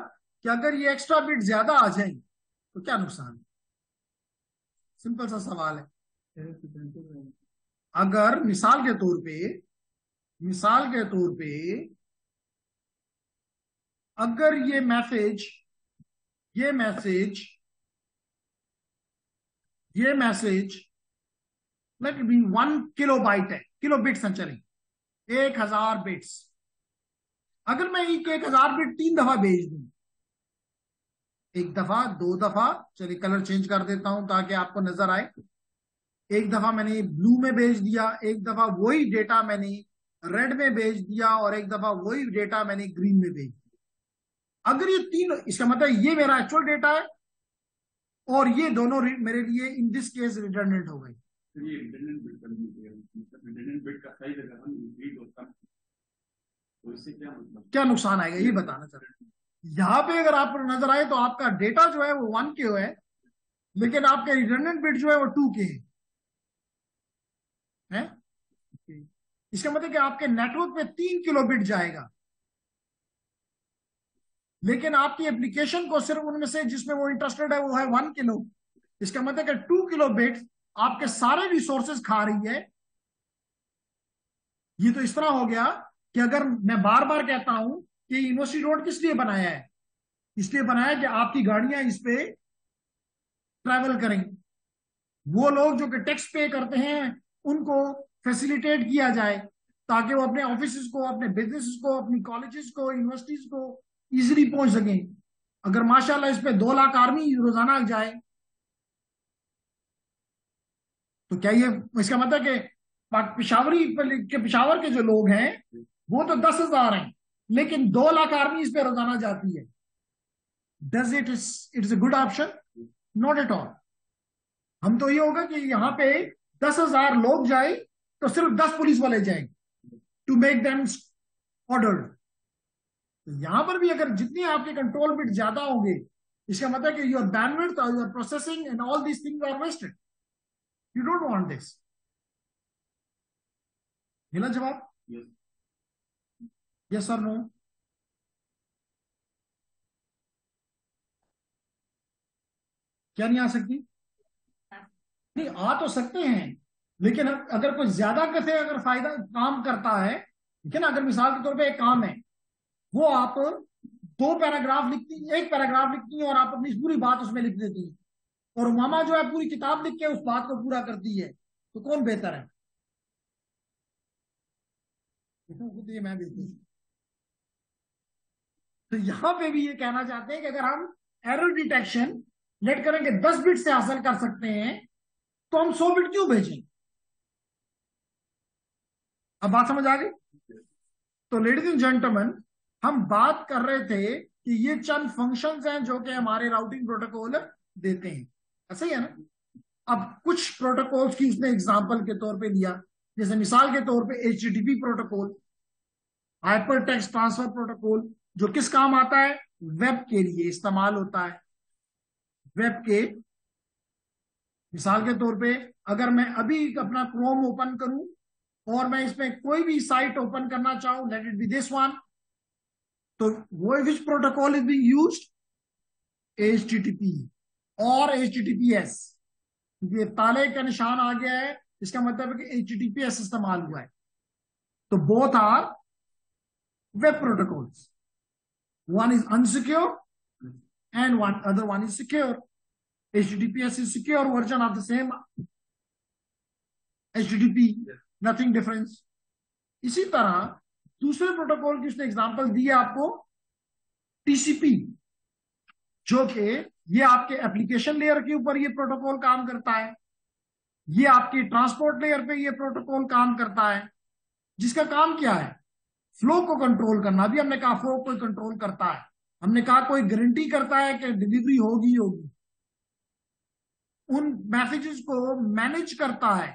A: कि अगर ये एक्स्ट्रा बिट ज्यादा आ जाए तो क्या नुकसान है. सिंपल सा सवाल है. अगर मिसाल के तौर पे अगर ये मैसेज लेट बी 1 किलोबाइट है, किलो बिट्स हैं, चले 1000 बिट्स. अगर मैं 1000 बिट 3 दफा भेज दूं, 1 दफा, 2 दफा, चलिए कलर चेंज कर देता हूं ताकि आपको नजर आए. 1 दफा मैंने ब्लू में भेज दिया, 1 दफा वही डेटा मैंने रेड में भेज दिया, और 1 दफा वही डेटा मैंने ग्रीन में भेज दिया. अगर ये तीन, इसका मतलब ये मेरा एक्चुअल डेटा है और ये दोनों मेरे लिए इन दिस केस रिडंडेंट हो गई.
C: ये रिडंडेंट बिट करनी है, मतलब रिडंडेंट बिट का साइज अगर हम इंक्रीज होता तो इससे क्या मतलब,
A: क्या नुकसान आएगा ये बताना चाह रहे हैं. यहां पे अगर आपको नजर आए तो आपका डेटा जो है वो 1 के है, लेकिन आपके रिडंडेंट बिट जो है वो 2 के हैं. इसका मतलब कि आपके नेटवर्क पे 3 किलो बिट जाएगा, लेकिन आपकी एप्लीकेशन को सिर्फ उनमें से जिसमें वो इंटरेस्टेड है वो है 1 किलो. इसका मतलब कि 2 किलो बिट आपके सारे रिसोर्सेज खा रही है. ये तो इस तरह हो गया कि अगर मैं बार बार कहता हूं कि यूनिवर्सिटी रोड किस लिए बनाया है, इसलिए बनाया कि आपकी गाड़ियां इस पे ट्रैवल करें. वो लोग जो कि टैक्स पे करते हैं उनको फैसिलिटेट किया जाए ताकि वो अपने ऑफिस को, अपने बिजनेस को, अपनी कॉलेजेस को, यूनिवर्सिटीज को इजिली पहुंच सकें. अगर माशाल्लाह इस पे 2 लाख आर्मी रोजाना जाए तो क्या ये, इसका मतलब कि पिशावर के जो लोग हैं वो तो 10,000 हैं, लेकिन 2 लाख आर्मी इस पे रोजाना जाती है. Does it is a good option? Not at all. हम तो ये होगा कि यहाँ पे 10,000 लोग जाए तो सिर्फ 10 पुलिस वाले जाएंगे टू मेक देम ऑर्डर्ड. तो यहां पर भी अगर जितनी आपके कंट्रोल बिट ज्यादा होंगे, इसका मतलब कि योर बैंडविड्थ और your processing and all these things are wasted. You don't want this. मिला जवाब? यस और नो? क्या नहीं आ सकती? नहीं, आ तो सकते हैं, लेकिन अगर कोई ज्यादा कैसे अगर फायदा काम करता है, ठीक है ना, अगर मिसाल के तौर पे एक काम है, वो आप दो पैराग्राफ लिखती, एक पैराग्राफ लिखती है और आप अपनी पूरी बात उसमें लिख देती है, और मामा जो है पूरी किताब लिख के उस बात को पूरा करती है, तो कौन बेहतर है? खुद ये मैं बिल्कुल। तो यहां पे भी ये कहना चाहते हैं कि अगर हम एरर डिटेक्शन लेट करेंगे 10 बिट से हासिल कर सकते हैं, तो हम 100 बिट क्यों भेजें? अब बात समझ आ गई? तो लेडीज एंड जेंटलमैन, हम बात कर रहे थे कि ये चंद फंक्शंस हैं जो कि हमारे राउटिंग प्रोटोकॉल देते हैं, ऐसा ही है ना? अब कुछ प्रोटोकॉल्स की उसने एग्जांपल के तौर पे लिया, जैसे मिसाल के तौर पे HTTP protocol, hyper text transfer protocol, जो किस काम आता है? वेब के लिए इस्तेमाल होता है। वेब के मिसाल के तौर पे अगर मैं अभी अपना क्रोम ओपन करूं और मैं इसमें कोई भी साइट ओपन करना चाहूं, let it be this one, तो वो विच protocol is being used? HTTP और HTTPS। ये ताले का निशान आ गया है, इसका मतलब है कि HTTPS इस्तेमाल हुआ है। तो both are web protocols, one is unsecure and one other one is secure. HTTPS is secure version of the same HTTP, nothing difference. इसी तरह दूसरे प्रोटोकॉल की उसने एग्जांपल दी है आपको, TCP, जो कि ये आपके एप्लीकेशन लेयर के ऊपर ये प्रोटोकॉल काम करता है, ये आपकी ट्रांसपोर्ट लेयर पे ये प्रोटोकॉल काम करता है, जिसका काम क्या है? फ्लो को कंट्रोल करना। अभी हमने कहा फ्लो को कंट्रोल करता है, हमने कहा कोई गारंटी करता है कि डिलीवरी होगी होगी, उन मैसेजेस को मैनेज करता है,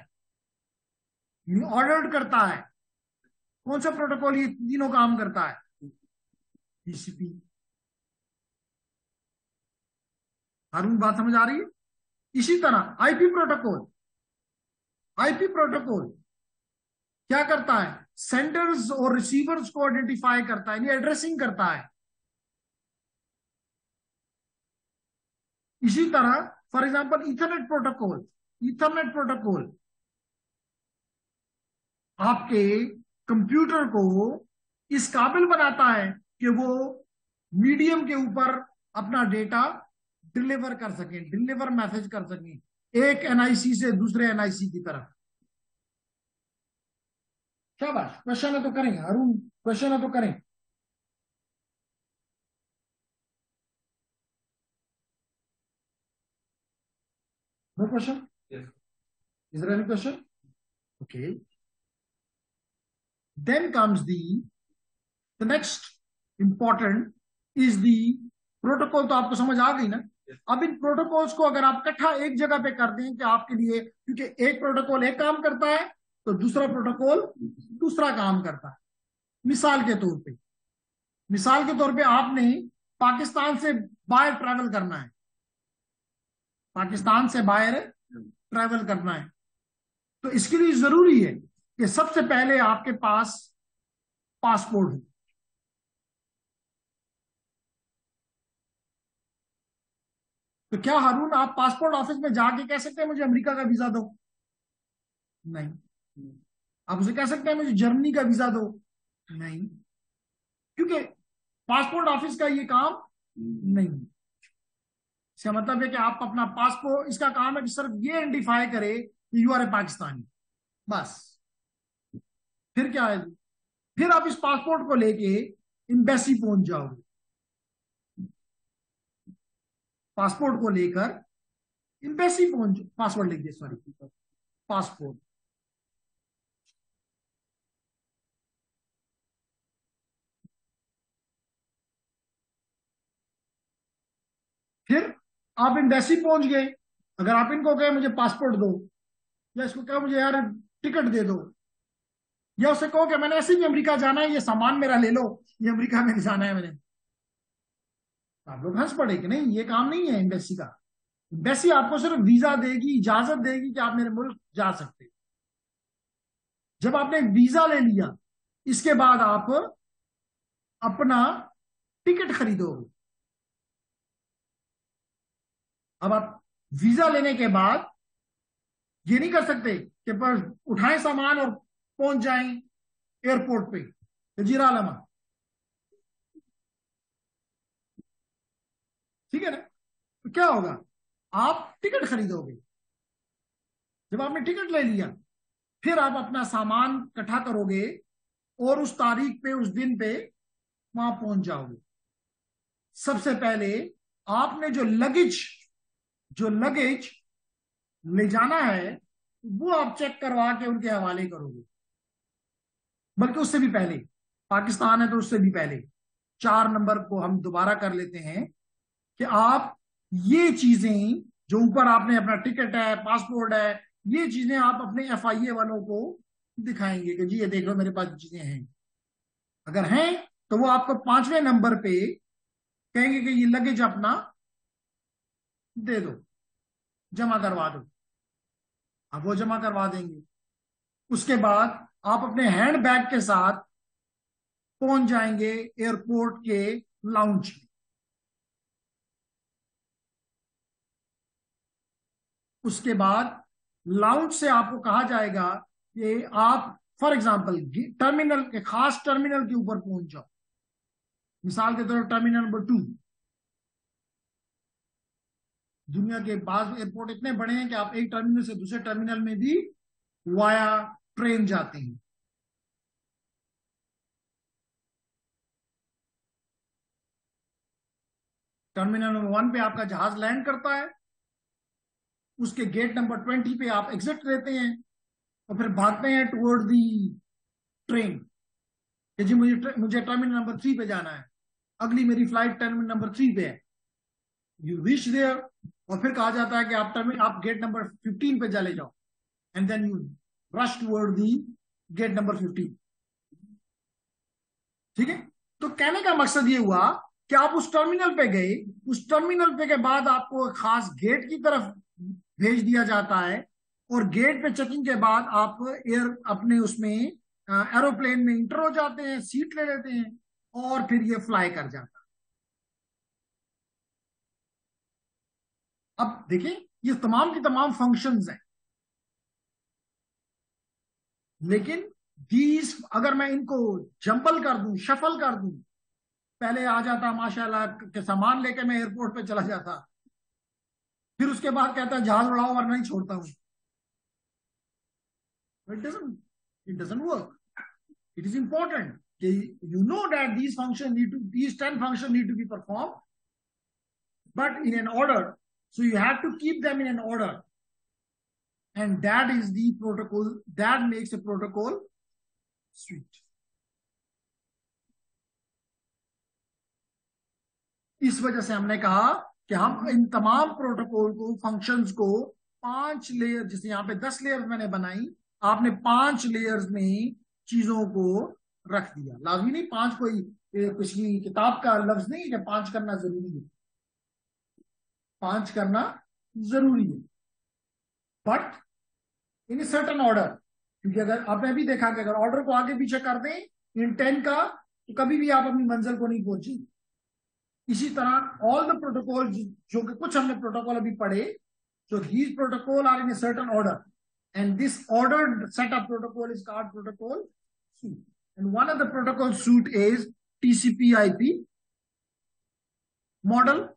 A: ऑर्डर करता है। कौन सा प्रोटोकॉल ये तीनों काम करता है? TCP। हारून, बात समझ आ रही है? इसी तरह आईपी प्रोटोकॉल क्या करता है? सेंडर्स और रिसीवर्स को आइडेंटिफाई करता है, एड्रेसिंग करता है। इसी तरह फॉर एग्जांपल ईथरनेट प्रोटोकॉल आपके कंप्यूटर को इस काबिल बनाता है कि वो मीडियम के ऊपर अपना डेटा डिलीवर मैसेज कर सकें, एक NIC से दूसरे NIC की तरफ। क्या बात, क्वेश्चन है तो करें अरुण, क्वेश्चन है तो करें। No question? Is there any question? Okay, then comes the next important is the protocol. तो आपको समझ आ गई ना? अब इन प्रोटोकॉल्स को अगर आप इकट्ठा एक जगह पे कर दें कि आपके लिए, क्योंकि एक प्रोटोकॉल एक काम करता है तो दूसरा प्रोटोकॉल दूसरा काम करता है। मिसाल के तौर पे आपने पाकिस्तान से बाहर ट्रैवल करना है, तो इसके लिए जरूरी है कि सबसे पहले आपके पास पासपोर्ट हो। तो क्या हारून आप पासपोर्ट ऑफिस में जाके कह सकते हैं मुझे अमेरिका का वीजा दो? नहीं। आप उसे कह सकते हैं मुझे जर्मनी का वीजा दो? नहीं, क्योंकि पासपोर्ट ऑफिस का ये काम नहीं। इसका मतलब है कि आप अपना पासपोर्ट, इसका काम है कि सिर्फ ये आइडेंटिफाई करे कि यू आर ए पाकिस्तानी, बस। फिर क्या है? फिर आप इस पासपोर्ट को लेके एम्बेसी पहुंच जाओगे, पासपोर्ट को लेकर एम्बेसी पहुंच, पासवर्ड लिख दिया, सॉरी, पासपोर्ट। फिर आप एम्बेसी पहुंच गए, अगर आप इनको कहे मुझे पासपोर्ट दो, या इसको कहो मुझे यार टिकट दे दो, या उसे कहो कि मैंने ऐसे भी अमेरिका जाना है, ये सामान मेरा ले लो, ये अमेरिका में जाना है मैंने, आप लोग हंस पड़े कि नहीं, ये काम नहीं है एम्बेसी का। एम्बेसी आपको सिर्फ वीजा देगी, इजाजत देगी कि आप मेरे मुल्क जा सकते हैं। जब आपने वीजा ले लिया, इसके बाद आप अपना टिकट खरीदोगे। अब आप वीजा लेने के बाद ये नहीं कर सकते कि पर उठाएं सामान और पहुंच जाएं एयरपोर्ट पे जजीरा लमा, ठीक है ना। तो क्या होगा, आप टिकट खरीदोगे, जब आपने टिकट ले लिया फिर आप अपना सामान इकट्ठा करोगे और उस तारीख पे उस दिन पे वहां पहुंच जाओगे। सबसे पहले आपने जो लगेज ले जाना है वो आप चेक करवा के उनके हवाले करोगे, बल्कि उससे भी पहले, पाकिस्तान है तो उससे भी पहले 4 नंबर को हम दोबारा कर लेते हैं कि आप ये चीजें जो ऊपर आपने अपना टिकट है, पासपोर्ट है, ये चीजें आप अपने FIA वालों को दिखाएंगे कि जी ये देख लो मेरे पास चीजें हैं। अगर हैं तो वो आपको 5वें नंबर पे कहेंगे कि ये लगेज अपना दे दो, जमा करवा दो। अब वो जमा करवा देंगे। उसके बाद आप अपने हैंड बैग के साथ पहुंच जाएंगे एयरपोर्ट के लाउंज में। उसके बाद लाउंज से आपको कहा जाएगा कि आप फॉर एग्जांपल टर्मिनल के, खास टर्मिनल के ऊपर पहुंच जाओ। मिसाल के तौर पर टर्मिनल नंबर 2। दुनिया के बाद एयरपोर्ट इतने बड़े हैं कि आप एक टर्मिनल से दूसरे टर्मिनल में भी वाया ट्रेन जाते हैं। टर्मिनल नंबर 1 पे आपका जहाज लैंड करता है, उसके गेट नंबर 20 पे आप एग्जिट लेते हैं और फिर भागते हैं टुवर्ड दी ट्रेन कि जी मुझे टर्मिनल नंबर 3 पे जाना है, अगली मेरी फ्लाइट टर्मिनल नंबर 3 पे है। यू रीच देयर और फिर कहा जाता है कि आप गेट नंबर 15 पे चले जाओ and then you rush toward the gate number 15। ठीक है। तो कहने का मकसद ये हुआ कि आप उस टर्मिनल पे गए, उस टर्मिनल पे के बाद आपको खास गेट की तरफ भेज दिया जाता है और गेट पे चेकिंग के बाद आप अपने उसमें एरोप्लेन में इंटर हो जाते हैं, सीट ले लेते हैं और फिर ये फ्लाई कर जाता है। अब देखिए ये तमाम की तमाम फंक्शंस हैं, लेकिन दीज अगर मैं इनको जंबल कर दूं, शफल कर दूं, पहले आ जाता माशाल्लाह के सामान लेके मैं एयरपोर्ट पे चला जाता, फिर उसके बाद कहता जहाज उड़ाओ वरना नहीं छोड़ता हूं। It doesn't work. It is important you know that these 10 functions need to be performed, but in an order. So you have to keep them in an order, and that is the protocol that makes a protocol suite. इस वजह से हमने कहा कि हम इन तमाम protocol को, functions को 5 लेयर, जैसे यहाँ पे 10 लेयर्स मैंने बनाई, आपने 5 लेयर्स में चीजों को रख दिया। लाजमी नहीं 5 कोई पिछली किताब का लफ्ज नहीं है, 5 करना जरूरी है, 5 करना जरूरी है, बट इन सर्टन ऑर्डर। क्योंकि अगर आपने भी देखा कि अगर ऑर्डर को आगे पीछे कर दें इन 10 का तो कभी भी आप अपनी मंजिल को नहीं पहुंचेंगे। इसी तरह ऑल द प्रोटोकॉल, जो कि कुछ हमने प्रोटोकॉल अभी पढ़े, so these protocol are in a certain order and this ordered set of protocol is called protocol suite, and one of the protocol suite is TCP/IP model,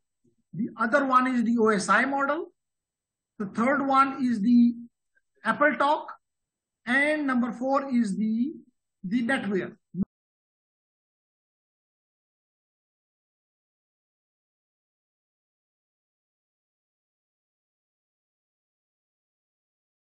A: the other one is the OSI model, the third one is the AppleTalk, and number 4 is the NetWare.